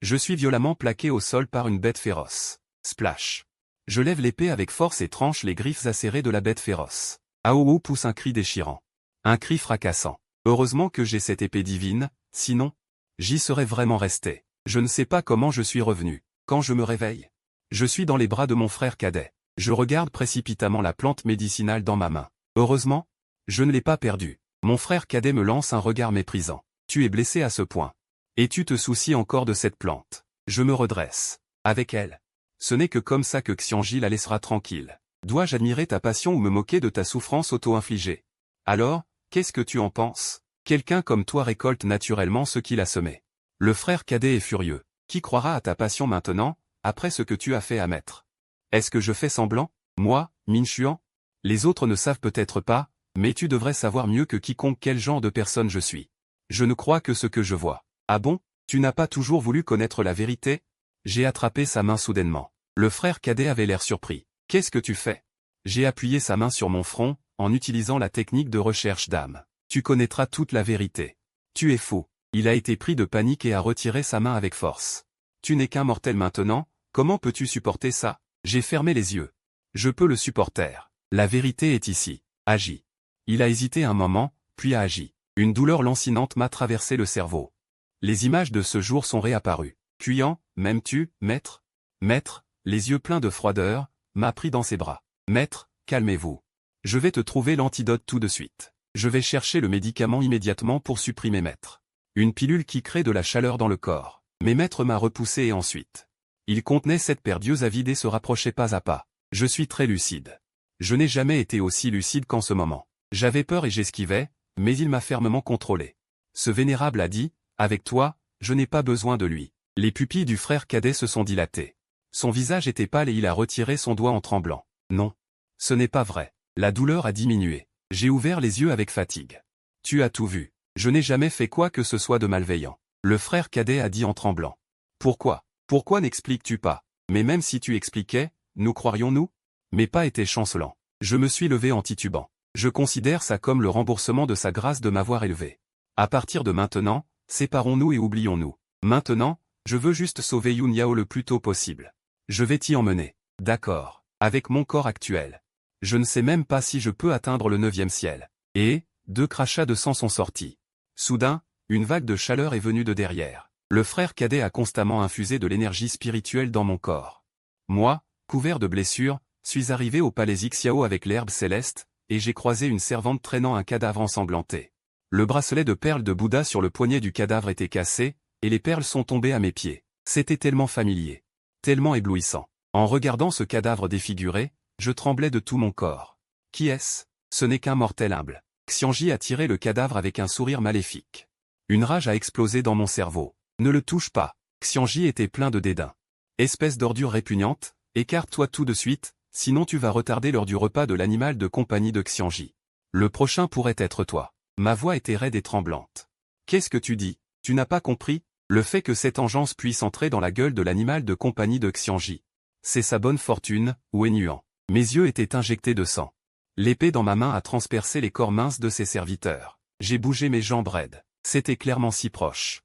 Je suis violemment plaqué au sol par une bête féroce. Splash. Je lève l'épée avec force et tranche les griffes acérées de la bête féroce. Aowo pousse un cri déchirant. Un cri fracassant. Heureusement que j'ai cette épée divine, sinon, j'y serais vraiment resté. Je ne sais pas comment je suis revenu. Quand je me réveille, je suis dans les bras de mon frère cadet. Je regarde précipitamment la plante médicinale dans ma main. Heureusement, je ne l'ai pas perdue. Mon frère cadet me lance un regard méprisant. Tu es blessé à ce point. Et tu te soucies encore de cette plante. Je me redresse. Avec elle. Ce n'est que comme ça que Xianji la laissera tranquille. Dois-je admirer ta passion ou me moquer de ta souffrance auto-infligée? Alors, qu'est-ce que tu en penses? Quelqu'un comme toi récolte naturellement ce qu'il a semé. Le frère cadet est furieux. Qui croira à ta passion maintenant, après ce que tu as fait à Maître? Est-ce que je fais semblant? Moi, Minchuan? Les autres ne savent peut-être pas, mais tu devrais savoir mieux que quiconque quel genre de personne je suis. Je ne crois que ce que je vois. Ah bon? Tu n'as pas toujours voulu connaître la vérité? J'ai attrapé sa main soudainement. Le frère cadet avait l'air surpris. Qu'est-ce que tu fais? J'ai appuyé sa main sur mon front, en utilisant la technique de recherche d'âme. Tu connaîtras toute la vérité. Tu es fou. Il a été pris de panique et a retiré sa main avec force. Tu n'es qu'un mortel maintenant, comment peux-tu supporter ça? J'ai fermé les yeux. Je peux le supporter. La vérité est ici. Agis. Il a hésité un moment, puis a agi. Une douleur lancinante m'a traversé le cerveau. Les images de ce jour sont réapparues. Puant, m'aimes-tu, Maître? Maître, les yeux pleins de froideur, m'a pris dans ses bras. Maître, calmez-vous. Je vais te trouver l'antidote tout de suite. Je vais chercher le médicament immédiatement pour supprimer Maître. Une pilule qui crée de la chaleur dans le corps. Mais Maître m'a repoussé et ensuite. Il contenait cette perdieuse avide et se rapprochait pas à pas. Je suis très lucide. Je n'ai jamais été aussi lucide qu'en ce moment. J'avais peur et j'esquivais, mais il m'a fermement contrôlé. Ce vénérable a dit, avec toi, je n'ai pas besoin de lui. Les pupilles du frère cadet se sont dilatées. Son visage était pâle et il a retiré son doigt en tremblant. Non. Ce n'est pas vrai. La douleur a diminué. J'ai ouvert les yeux avec fatigue. Tu as tout vu. Je n'ai jamais fait quoi que ce soit de malveillant. Le frère cadet a dit en tremblant. Pourquoi? Pourquoi n'expliques-tu pas? Mais même si tu expliquais, nous croirions-nous? Mes pas étaient chancelants. Je me suis levé en titubant. Je considère ça comme le remboursement de sa grâce de m'avoir élevé. À partir de maintenant, séparons-nous et oublions-nous. Maintenant, je veux juste sauver Yun Yao le plus tôt possible. Je vais t'y emmener. D'accord. Avec mon corps actuel. Je ne sais même pas si je peux atteindre le 9e ciel. Et, 2 crachats de sang sont sortis. Soudain, une vague de chaleur est venue de derrière. Le frère cadet a constamment infusé de l'énergie spirituelle dans mon corps. Moi, couvert de blessures, suis arrivé au palais Xiao avec l'herbe céleste, et j'ai croisé une servante traînant un cadavre ensanglanté. Le bracelet de perles de Bouddha sur le poignet du cadavre était cassé, et les perles sont tombées à mes pieds. C'était tellement familier. Tellement éblouissant. En regardant ce cadavre défiguré, je tremblais de tout mon corps. Qui est-ce? Ce n'est qu'un mortel humble. Xianji a tiré le cadavre avec un sourire maléfique. Une rage a explosé dans mon cerveau. Ne le touche pas. Xianji était plein de dédain. Espèce d'ordure répugnante, écarte-toi tout de suite, sinon tu vas retarder l'heure du repas de l'animal de compagnie de Xianji. Le prochain pourrait être toi. Ma voix était raide et tremblante. Qu'est-ce que tu dis? Tu n'as pas compris? Le fait que cette engeance puisse entrer dans la gueule de l'animal de compagnie de Xianji. C'est sa bonne fortune, Wenyan. Mes yeux étaient injectés de sang. L'épée dans ma main a transpercé les corps minces de ses serviteurs. J'ai bougé mes jambes raides. C'était clairement si proche.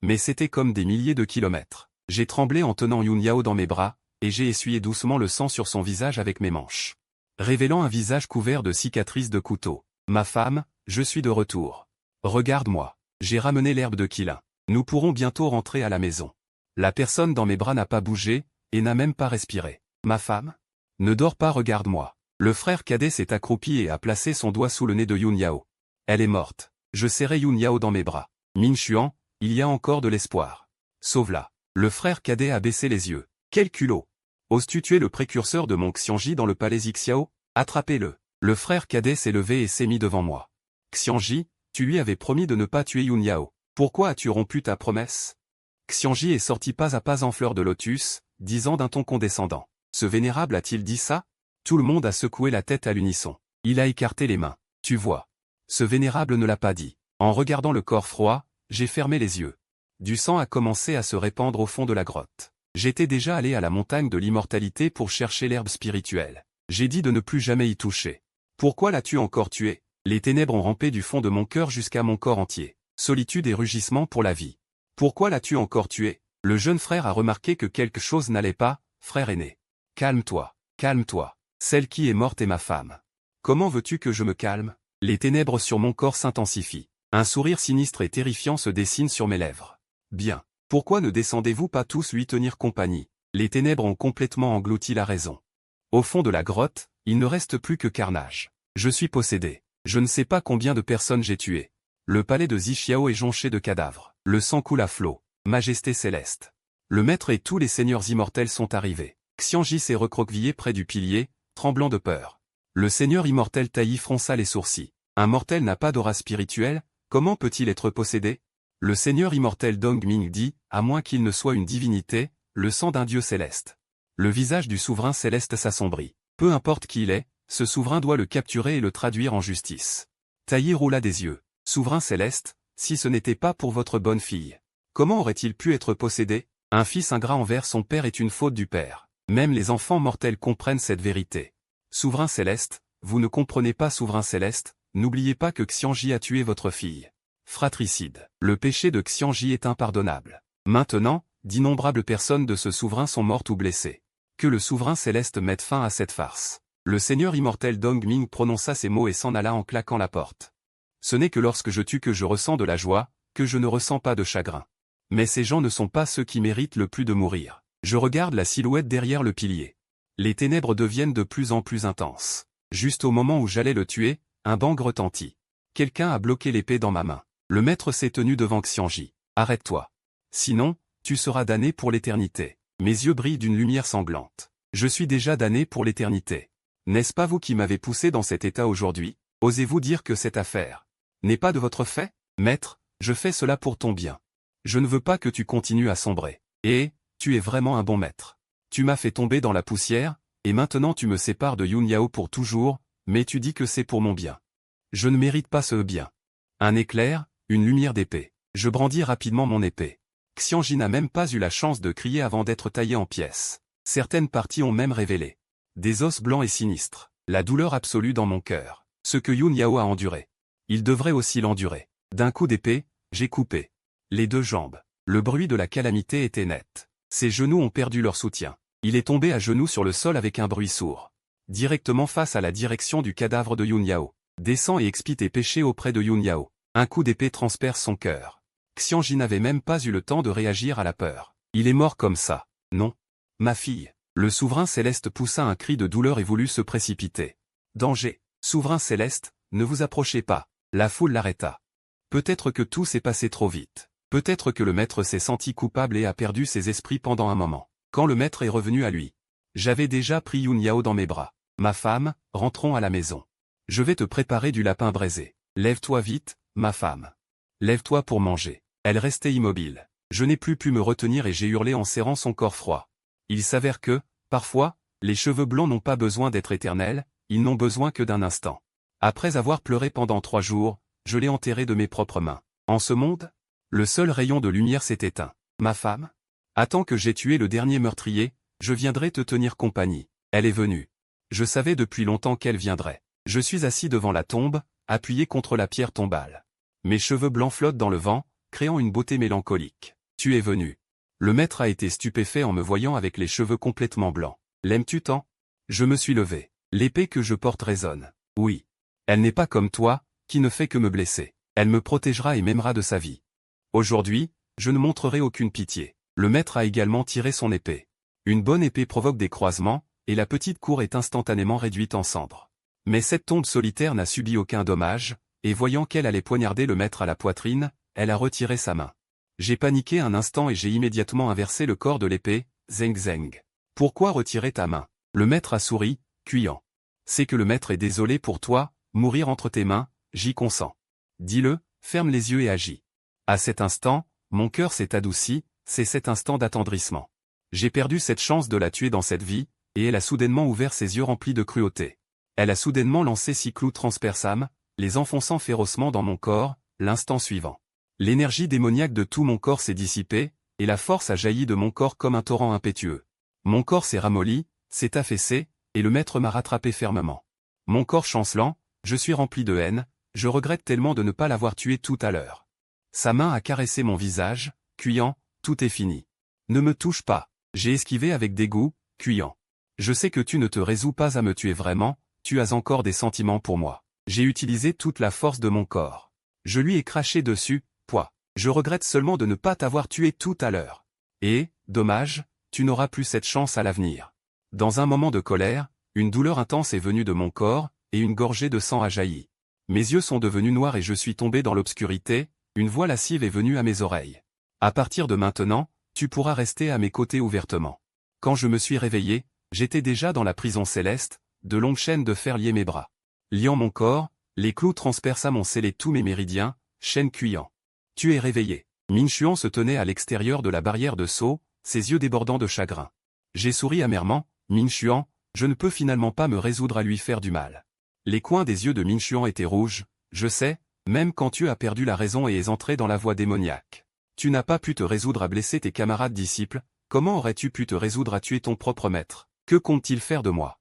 Mais c'était comme des milliers de kilomètres. J'ai tremblé en tenant Yun Yao dans mes bras, et j'ai essuyé doucement le sang sur son visage avec mes manches. Révélant un visage couvert de cicatrices de couteau. Ma femme, je suis de retour. Regarde-moi. J'ai ramené l'herbe de Qilin. Nous pourrons bientôt rentrer à la maison. La personne dans mes bras n'a pas bougé, et n'a même pas respiré. Ma femme? Ne dors pas, regarde-moi. Le frère cadet s'est accroupi et a placé son doigt sous le nez de Yun Yao. Elle est morte. Je serrai Yun Yao dans mes bras. Min Xuan, il y a encore de l'espoir. Sauve-la. Le frère cadet a baissé les yeux. Quel culot! Oses-tu tuer le précurseur de mon Xianji dans le palais Xiao? Attrapez-le. Le frère cadet s'est levé et s'est mis devant moi. Xianji, tu lui avais promis de ne pas tuer Yun Yao. Pourquoi as-tu rompu ta promesse? Xianji est sorti pas à pas en fleur de lotus, disant d'un ton condescendant. Ce vénérable a-t-il dit ça? Tout le monde a secoué la tête à l'unisson. Il a écarté les mains. Tu vois. Ce vénérable ne l'a pas dit. En regardant le corps froid, j'ai fermé les yeux. Du sang a commencé à se répandre au fond de la grotte. J'étais déjà allé à la montagne de l'immortalité pour chercher l'herbe spirituelle. J'ai dit de ne plus jamais y toucher. Pourquoi l'as-tu encore tué? Les ténèbres ont rampé du fond de mon cœur jusqu'à mon corps entier. Solitude et rugissement pour la vie. Pourquoi l'as-tu encore tué? Le jeune frère a remarqué que quelque chose n'allait pas, frère aîné. Calme-toi, calme-toi. Celle qui est morte est ma femme. Comment veux-tu que je me calme? Les ténèbres sur mon corps s'intensifient. Un sourire sinistre et terrifiant se dessine sur mes lèvres. Bien. Pourquoi ne descendez-vous pas tous lui tenir compagnie? Les ténèbres ont complètement englouti la raison. Au fond de la grotte, il ne reste plus que carnage. Je suis possédé. Je ne sais pas combien de personnes j'ai tuées. Le palais de Xiao est jonché de cadavres. Le sang coule à flot. Majesté céleste. Le maître et tous les seigneurs immortels sont arrivés. Xianji s'est recroquevillé près du pilier, tremblant de peur. Le seigneur immortel Taï fronça les sourcils. Un mortel n'a pas d'aura spirituelle, comment peut-il être possédé? Le seigneur immortel Dong Ming dit, à moins qu'il ne soit une divinité, le sang d'un dieu céleste. Le visage du souverain céleste s'assombrit. Peu importe qui il est, ce souverain doit le capturer et le traduire en justice. Taï roula des yeux. Souverain céleste, si ce n'était pas pour votre bonne fille. Comment aurait-il pu être possédé? Un fils ingrat envers son père est une faute du père. Même les enfants mortels comprennent cette vérité. Souverain céleste, vous ne comprenez pas souverain céleste, n'oubliez pas que Xianji a tué votre fille. Fratricide. Le péché de Xianji est impardonnable. Maintenant, d'innombrables personnes de ce souverain sont mortes ou blessées. Que le souverain céleste mette fin à cette farce. Le seigneur immortel Dong Ming prononça ces mots et s'en alla en claquant la porte. Ce n'est que lorsque je tue que je ressens de la joie, que je ne ressens pas de chagrin. Mais ces gens ne sont pas ceux qui méritent le plus de mourir. Je regarde la silhouette derrière le pilier. Les ténèbres deviennent de plus en plus intenses. Juste au moment où j'allais le tuer, un bang retentit. Quelqu'un a bloqué l'épée dans ma main. Le maître s'est tenu devant Xianji. Arrête-toi. Sinon, tu seras damné pour l'éternité. Mes yeux brillent d'une lumière sanglante. Je suis déjà damné pour l'éternité. N'est-ce pas vous qui m'avez poussé dans cet état aujourd'hui? Osez-vous dire que cette affaire n'est pas de votre fait? Maître, je fais cela pour ton bien. Je ne veux pas que tu continues à sombrer. Et, tu es vraiment un bon maître. Tu m'as fait tomber dans la poussière, et maintenant tu me sépares de Yun Yao pour toujours, mais tu dis que c'est pour mon bien. Je ne mérite pas ce bien. Un éclair, une lumière d'épée. Je brandis rapidement mon épée. Xianji n'a même pas eu la chance de crier avant d'être taillé en pièces. Certaines parties ont même révélé des os blancs et sinistres. La douleur absolue dans mon cœur. Ce que Yun Yao a enduré. Il devrait aussi l'endurer. D'un coup d'épée, j'ai coupé les deux jambes. Le bruit de la calamité était net. Ses genoux ont perdu leur soutien. Il est tombé à genoux sur le sol avec un bruit sourd. Directement face à la direction du cadavre de Yun Yao. Descends et expie tes péchés auprès de Yun Yao. Un coup d'épée transperce son cœur. Xianji n'avait même pas eu le temps de réagir à la peur. Il est mort comme ça. Non. Ma fille. Le souverain céleste poussa un cri de douleur et voulut se précipiter. Danger. Souverain céleste, ne vous approchez pas. La foule l'arrêta. Peut-être que tout s'est passé trop vite. Peut-être que le maître s'est senti coupable et a perdu ses esprits pendant un moment. Quand le maître est revenu à lui. J'avais déjà pris Yun Yao dans mes bras. Ma femme, rentrons à la maison. Je vais te préparer du lapin braisé. Lève-toi vite, ma femme. Lève-toi pour manger. Elle restait immobile. Je n'ai plus pu me retenir et j'ai hurlé en serrant son corps froid. Il s'avère que, parfois, les cheveux blancs n'ont pas besoin d'être éternels, ils n'ont besoin que d'un instant. Après avoir pleuré pendant 3 jours, je l'ai enterré de mes propres mains. En ce monde, le seul rayon de lumière s'est éteint. Ma femme? Attends que j'ai tué le dernier meurtrier, je viendrai te tenir compagnie. Elle est venue. Je savais depuis longtemps qu'elle viendrait. Je suis assis devant la tombe, appuyé contre la pierre tombale. Mes cheveux blancs flottent dans le vent, créant une beauté mélancolique. Tu es venu. Le maître a été stupéfait en me voyant avec les cheveux complètement blancs. L'aimes-tu tant? Je me suis levé. L'épée que je porte résonne. Oui. Elle n'est pas comme toi, qui ne fait que me blesser. Elle me protégera et m'aimera de sa vie. Aujourd'hui, je ne montrerai aucune pitié. Le maître a également tiré son épée. Une bonne épée provoque des croisements, et la petite cour est instantanément réduite en cendres. Mais cette tombe solitaire n'a subi aucun dommage, et voyant qu'elle allait poignarder le maître à la poitrine, elle a retiré sa main. J'ai paniqué un instant et j'ai immédiatement inversé le corps de l'épée, zeng zeng. Pourquoi retirer ta main? Le maître a souri, cuyant. C'est que le maître est désolé pour toi, mourir entre tes mains, j'y consens. Dis-le, ferme les yeux et agis. À cet instant, mon cœur s'est adouci, c'est cet instant d'attendrissement. J'ai perdu cette chance de la tuer dans cette vie, et elle a soudainement ouvert ses yeux remplis de cruauté. Elle a soudainement lancé 6 clous transperçams, les enfonçant férocement dans mon corps, l'instant suivant. L'énergie démoniaque de tout mon corps s'est dissipée, et la force a jailli de mon corps comme un torrent impétueux. Mon corps s'est ramolli, s'est affaissé, et le maître m'a rattrapé fermement. Mon corps chancelant, je suis rempli de haine, je regrette tellement de ne pas l'avoir tué tout à l'heure. Sa main a caressé mon visage, cuyant, tout est fini. Ne me touche pas. J'ai esquivé avec dégoût, cuyant. Je sais que tu ne te résous pas à me tuer vraiment, tu as encore des sentiments pour moi. J'ai utilisé toute la force de mon corps. Je lui ai craché dessus, poids. Je regrette seulement de ne pas t'avoir tué tout à l'heure. Et, dommage, tu n'auras plus cette chance à l'avenir. Dans un moment de colère, une douleur intense est venue de mon corps, et une gorgée de sang a jailli. Mes yeux sont devenus noirs et je suis tombé dans l'obscurité, une voix lascive est venue à mes oreilles. À partir de maintenant, tu pourras rester à mes côtés ouvertement. Quand je me suis réveillé, j'étais déjà dans la prison céleste, de longues chaînes de fer liaient mes bras. Liant mon corps, les clous transperçants m'ont scellé tous mes méridiens, chaînes cuyant. Tu es réveillé. Min Xuan se tenait à l'extérieur de la barrière de sceau, ses yeux débordant de chagrin. J'ai souri amèrement, Min Xuan, je ne peux finalement pas me résoudre à lui faire du mal. Les coins des yeux de Min Xuan étaient rouges, je sais, même quand tu as perdu la raison et es entré dans la voie démoniaque. Tu n'as pas pu te résoudre à blesser tes camarades disciples, comment aurais-tu pu te résoudre à tuer ton propre maître? Que compte-t-il faire de moi?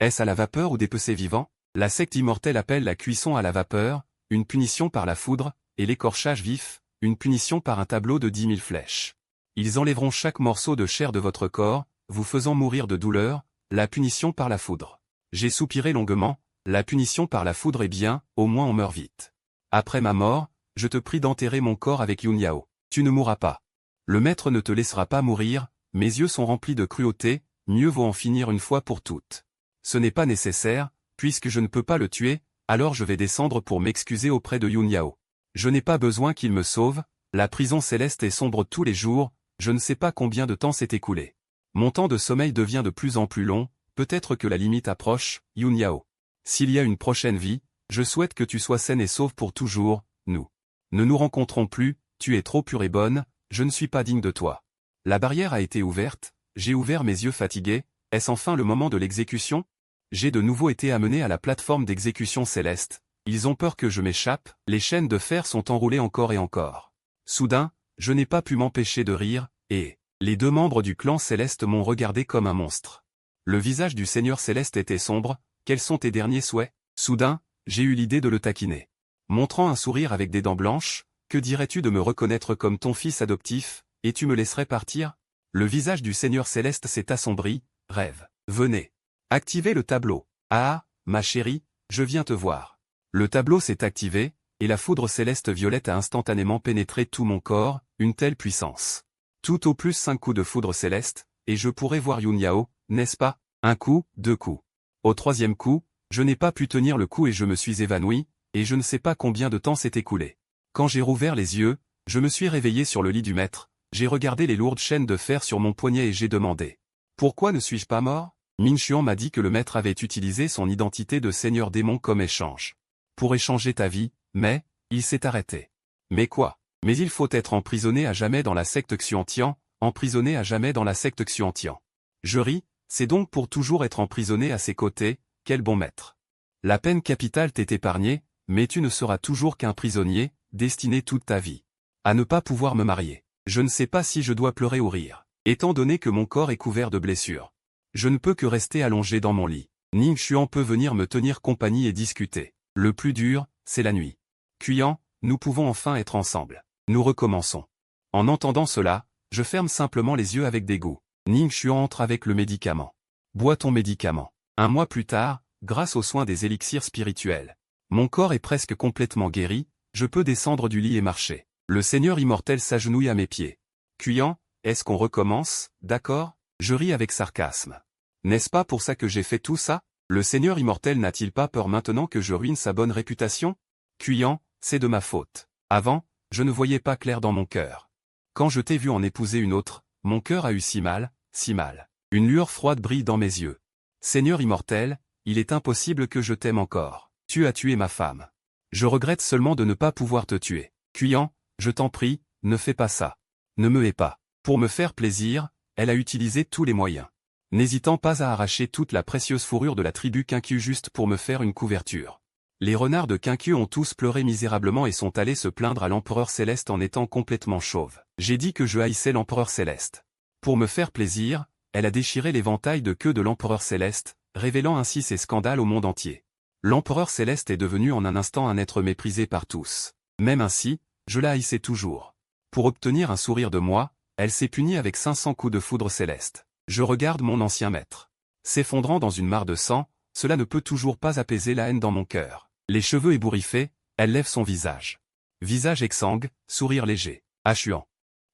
Est-ce à la vapeur ou dépecer vivant? La secte immortelle appelle la cuisson à la vapeur, une punition par la foudre, et l'écorchage vif, une punition par un tableau de 10 000 flèches. Ils enlèveront chaque morceau de chair de votre corps, vous faisant mourir de douleur, la punition par la foudre. J'ai soupiré longuement, la punition par la foudre est bien, au moins on meurt vite. Après ma mort, je te prie d'enterrer mon corps avec Yun Yao. Tu ne mourras pas. Le maître ne te laissera pas mourir, mes yeux sont remplis de cruauté, mieux vaut en finir une fois pour toutes. Ce n'est pas nécessaire, puisque je ne peux pas le tuer, alors je vais descendre pour m'excuser auprès de Yun Yao. Je n'ai pas besoin qu'il me sauve, la prison céleste est sombre tous les jours, je ne sais pas combien de temps s'est écoulé. Mon temps de sommeil devient de plus en plus long, peut-être que la limite approche, Yun Yao. S'il y a une prochaine vie, je souhaite que tu sois saine et sauve pour toujours, nous. Ne nous rencontrons plus, tu es trop pure et bonne, je ne suis pas digne de toi. La barrière a été ouverte, j'ai ouvert mes yeux fatigués, est-ce enfin le moment de l'exécution? J'ai de nouveau été amené à la plateforme d'exécution céleste, ils ont peur que je m'échappe, les chaînes de fer sont enroulées encore et encore. Soudain, je n'ai pas pu m'empêcher de rire, et les 2 membres du clan céleste m'ont regardé comme un monstre. Le visage du Seigneur céleste était sombre, quels sont tes derniers souhaits? Soudain, j'ai eu l'idée de le taquiner. Montrant un sourire avec des dents blanches, que dirais-tu de me reconnaître comme ton fils adoptif, et tu me laisserais partir? Le visage du Seigneur céleste s'est assombri, rêve. Venez. Activez le tableau. Ah, ma chérie, je viens te voir. Le tableau s'est activé, et la foudre céleste violette a instantanément pénétré tout mon corps, une telle puissance. Tout au plus 5 coups de foudre céleste, et je pourrais voir Yun Yao, n'est-ce pas? 1 coup, 2 coups. Au 3e coup, je n'ai pas pu tenir le coup et je me suis évanoui, et je ne sais pas combien de temps s'est écoulé. Quand j'ai rouvert les yeux, je me suis réveillé sur le lit du maître, j'ai regardé les lourdes chaînes de fer sur mon poignet et j'ai demandé. Pourquoi ne suis-je pas mort? Min Xuan m'a dit que le maître avait utilisé son identité de seigneur démon comme échange. Pour échanger ta vie, mais, il s'est arrêté. Mais quoi? Mais il faut être emprisonné à jamais dans la secte Xuantian, emprisonné à jamais dans la secte Xuantian. Je ris, c'est donc pour toujours être emprisonné à ses côtés, quel bon maître. La peine capitale t'est épargnée, mais tu ne seras toujours qu'un prisonnier, destiné toute ta vie à ne pas pouvoir me marier. Je ne sais pas si je dois pleurer ou rire, étant donné que mon corps est couvert de blessures. Je ne peux que rester allongé dans mon lit. Ning Xuan peut venir me tenir compagnie et discuter. Le plus dur, c'est la nuit. Cuyan, nous pouvons enfin être ensemble. Nous recommençons. En entendant cela, je ferme simplement les yeux avec dégoût. Ning Xuan entre avec le médicament. Bois ton médicament. 1 mois plus tard, grâce aux soins des élixirs spirituels, mon corps est presque complètement guéri, je peux descendre du lit et marcher. Le Seigneur immortel s'agenouille à mes pieds. Cuyan, est-ce qu'on recommence, d'accord? Je ris avec sarcasme. N'est-ce pas pour ça que j'ai fait tout ça? Le Seigneur immortel n'a-t-il pas peur maintenant que je ruine sa bonne réputation? Cuyan, c'est de ma faute. Avant, je ne voyais pas clair dans mon cœur. Quand je t'ai vu en épouser une autre, mon cœur a eu si mal, si mal. Une lueur froide brille dans mes yeux. Seigneur immortel, il est impossible que je t'aime encore. Tu as tué ma femme. Je regrette seulement de ne pas pouvoir te tuer. Cuyan, je t'en prie, ne fais pas ça. Ne me hais pas. Pour me faire plaisir, elle a utilisé tous les moyens. N'hésitant pas à arracher toute la précieuse fourrure de la tribu Quincue juste pour me faire une couverture. Les renards de Quincue ont tous pleuré misérablement et sont allés se plaindre à l'Empereur Céleste en étant complètement chauve. J'ai dit que je haïssais l'Empereur Céleste. Pour me faire plaisir, elle a déchiré l'éventail de queue de l'Empereur Céleste, révélant ainsi ses scandales au monde entier. L'Empereur Céleste est devenu en un instant un être méprisé par tous. Même ainsi, je la haïssais toujours. Pour obtenir un sourire de moi, elle s'est punie avec 500 coups de foudre céleste. Je regarde mon ancien maître. S'effondrant dans une mare de sang, cela ne peut toujours pas apaiser la haine dans mon cœur. Les cheveux ébouriffés, elle lève son visage. Visage exsangue, sourire léger, achuant.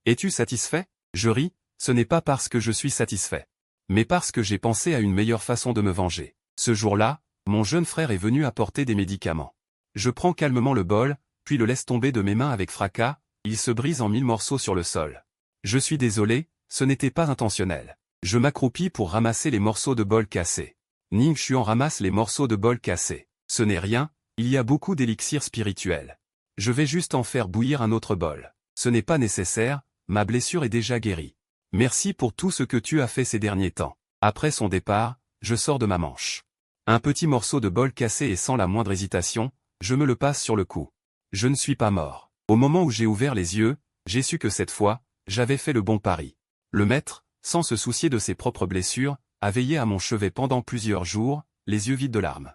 Es-tu satisfait? Je ris, ce n'est pas parce que je suis satisfait. Mais parce que j'ai pensé à une meilleure façon de me venger. Ce jour-là, mon jeune frère est venu apporter des médicaments. Je prends calmement le bol, puis le laisse tomber de mes mains avec fracas, il se brise en 1000 morceaux sur le sol. Je suis désolé, ce n'était pas intentionnel. Je m'accroupis pour ramasser les morceaux de bol cassés. Ningxuan ramasse les morceaux de bol cassés. Ce n'est rien, il y a beaucoup d'élixir spirituel. Je vais juste en faire bouillir un autre bol. Ce n'est pas nécessaire, ma blessure est déjà guérie. Merci pour tout ce que tu as fait ces derniers temps. Après son départ, je sors de ma manche. Un petit morceau de bol cassé et sans la moindre hésitation, je me le passe sur le cou. Je ne suis pas mort. Au moment où j'ai ouvert les yeux, j'ai su que cette fois, j'avais fait le bon pari. Le maître, sans se soucier de ses propres blessures, a veillé à mon chevet pendant plusieurs jours, les yeux vides de larmes.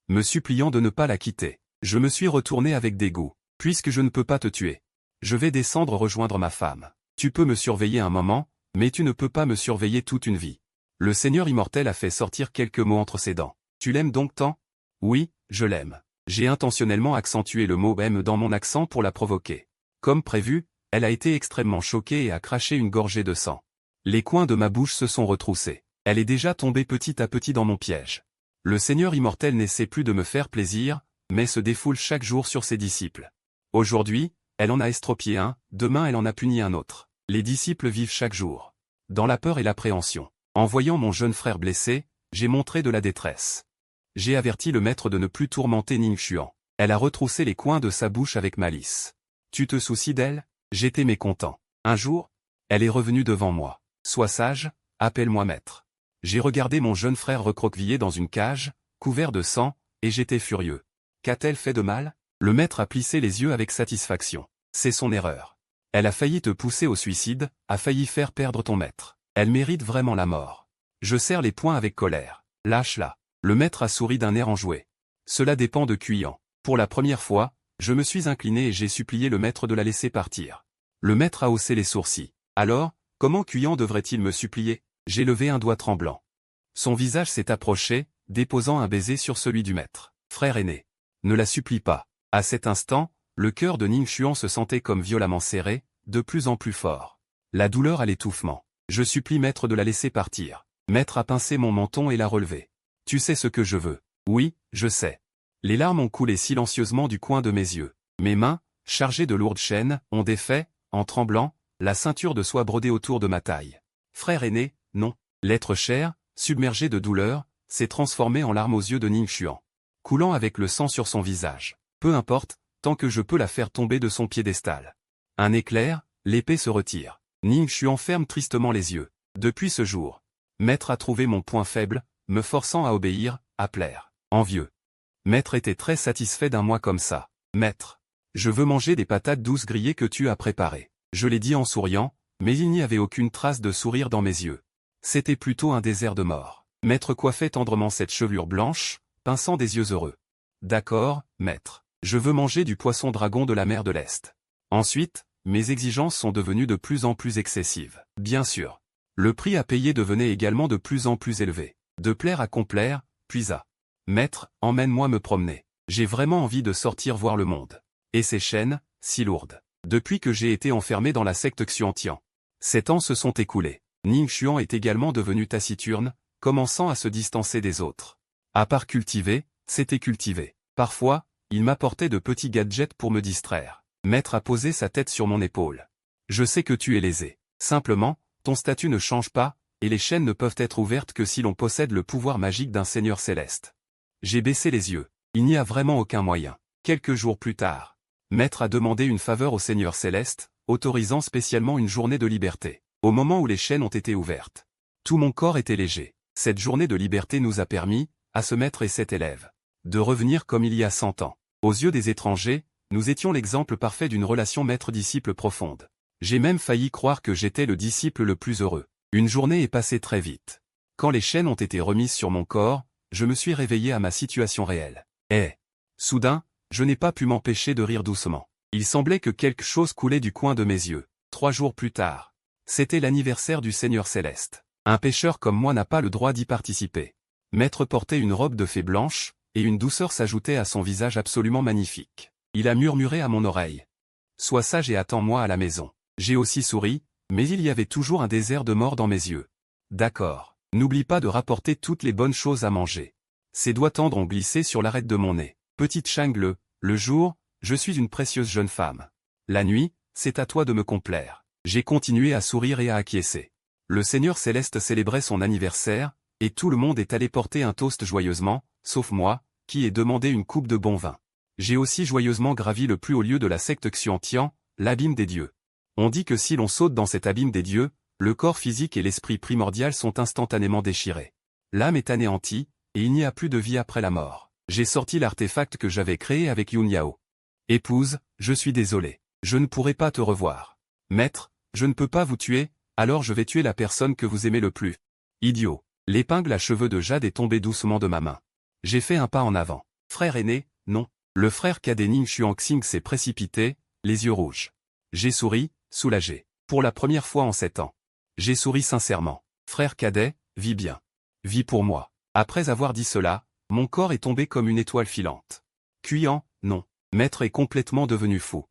Me suppliant de ne pas la quitter. Je me suis retourné avec dégoût. Puisque je ne peux pas te tuer. Je vais descendre rejoindre ma femme. Tu peux me surveiller un moment, mais tu ne peux pas me surveiller toute une vie. Le Seigneur immortel a fait sortir quelques mots entre ses dents. Tu l'aimes donc tant? Oui, je l'aime. J'ai intentionnellement accentué le mot « aime » dans mon accent pour la provoquer. Comme prévu, elle a été extrêmement choquée et a craché une gorgée de sang. Les coins de ma bouche se sont retroussés. Elle est déjà tombée petit à petit dans mon piège. Le Seigneur immortel n'essaie plus de me faire plaisir, mais se défoule chaque jour sur ses disciples. Aujourd'hui, elle en a estropié un, demain elle en a puni un autre. Les disciples vivent chaque jour dans la peur et l'appréhension. En voyant mon jeune frère blessé, j'ai montré de la détresse. J'ai averti le maître de ne plus tourmenter Ningxuan. Elle a retroussé les coins de sa bouche avec malice. Tu te soucies d'elle? J'étais mécontent. Un jour, elle est revenue devant moi. Sois sage, appelle-moi maître. J'ai regardé mon jeune frère recroquevillé dans une cage, couvert de sang, et j'étais furieux. Qu'a-t-elle fait de mal? Le maître a plissé les yeux avec satisfaction. C'est son erreur. Elle a failli te pousser au suicide, a failli faire perdre ton maître. Elle mérite vraiment la mort. Je serre les poings avec colère. Lâche-la. Le maître a souri d'un air enjoué. Cela dépend de Cuyan. Pour la première fois, je me suis incliné et j'ai supplié le maître de la laisser partir. Le maître a haussé les sourcils. Alors, comment Cuyan devrait-il me supplier? J'ai levé un doigt tremblant. Son visage s'est approché, déposant un baiser sur celui du maître. Frère aîné. Ne la supplie pas. À cet instant, le cœur de Ningxuan se sentait comme violemment serré, de plus en plus fort. La douleur à l'étouffement. Je supplie maître de la laisser partir. Maître a pincé mon menton et l'a relevé. Tu sais ce que je veux. Oui, je sais. Les larmes ont coulé silencieusement du coin de mes yeux. Mes mains, chargées de lourdes chaînes, ont défait, en tremblant, la ceinture de soie brodée autour de ma taille. Frère aîné, non. L'être cher, submergé de douleur, s'est transformé en larmes aux yeux de Ningxuan. Coulant avec le sang sur son visage. Peu importe, tant que je peux la faire tomber de son piédestal. Un éclair, l'épée se retire. Ningxuan ferme tristement les yeux. Depuis ce jour, maître a trouvé mon point faible, me forçant à obéir, à plaire. Envieux. Maître était très satisfait d'un moi comme ça. Maître. Je veux manger des patates douces grillées que tu as préparées. Je l'ai dit en souriant, mais il n'y avait aucune trace de sourire dans mes yeux. C'était plutôt un désert de mort. Maître coiffait tendrement cette chevelure blanche, pinçant des yeux heureux. D'accord, maître. Je veux manger du poisson dragon de la mer de l'Est. Ensuite, mes exigences sont devenues de plus en plus excessives. Bien sûr. Le prix à payer devenait également de plus en plus élevé. De plaire à complaire, puis à maître, emmène-moi me promener. J'ai vraiment envie de sortir voir le monde. Et ces chaînes, si lourdes. Depuis que j'ai été enfermé dans la secte Xuantian. 7 ans se sont écoulés. Ningxuan est également devenu taciturne, commençant à se distancer des autres. À part cultiver, c'était cultiver. Parfois, il m'apportait de petits gadgets pour me distraire. Maître a posé sa tête sur mon épaule. Je sais que tu es lésé. Simplement, ton statut ne change pas, et les chaînes ne peuvent être ouvertes que si l'on possède le pouvoir magique d'un seigneur céleste. J'ai baissé les yeux. Il n'y a vraiment aucun moyen. Quelques jours plus tard, Maître a demandé une faveur au seigneur céleste, autorisant spécialement une journée de liberté. Au moment où les chaînes ont été ouvertes, tout mon corps était léger. Cette journée de liberté nous a permis, à ce maître et cet élève, de revenir comme il y a 100 ans. Aux yeux des étrangers, nous étions l'exemple parfait d'une relation maître-disciple profonde. J'ai même failli croire que j'étais le disciple le plus heureux. Une journée est passée très vite. Quand les chaînes ont été remises sur mon corps, je me suis réveillé à ma situation réelle. Soudain, je n'ai pas pu m'empêcher de rire doucement. Il semblait que quelque chose coulait du coin de mes yeux. 3 jours plus tard, c'était l'anniversaire du Seigneur Céleste. Un pêcheur comme moi n'a pas le droit d'y participer. Maître portait une robe de fée blanche, et une douceur s'ajoutait à son visage absolument magnifique. Il a murmuré à mon oreille. « Sois sage et attends-moi à la maison. » J'ai aussi souri, mais il y avait toujours un désert de mort dans mes yeux. « D'accord. N'oublie pas de rapporter toutes les bonnes choses à manger. » Ses doigts tendres ont glissé sur l'arête de mon nez. « Petite Chang, le jour, je suis une précieuse jeune femme. La nuit, c'est à toi de me complaire. » J'ai continué à sourire et à acquiescer. Le Seigneur Céleste célébrait son anniversaire, et tout le monde est allé porter un toast joyeusement, sauf moi, qui ai demandé une coupe de bon vin. J'ai aussi joyeusement gravi le plus haut lieu de la secte Xuantian, l'abîme des dieux. On dit que si l'on saute dans cet abîme des dieux, le corps physique et l'esprit primordial sont instantanément déchirés. L'âme est anéantie, et il n'y a plus de vie après la mort. J'ai sorti l'artefact que j'avais créé avec Yun Yao. Épouse, je suis désolé. Je ne pourrai pas te revoir. Maître, je ne peux pas vous tuer, alors je vais tuer la personne que vous aimez le plus. Idiot. L'épingle à cheveux de jade est tombée doucement de ma main. J'ai fait un pas en avant. Frère aîné, non. Le frère cadet Ning Xuanxing s'est précipité, les yeux rouges. J'ai souri, soulagé. Pour la première fois en 7 ans. J'ai souri sincèrement. Frère cadet, vis bien. Vis pour moi. Après avoir dit cela, mon corps est tombé comme une étoile filante. Cuiant, non. Maître est complètement devenu fou.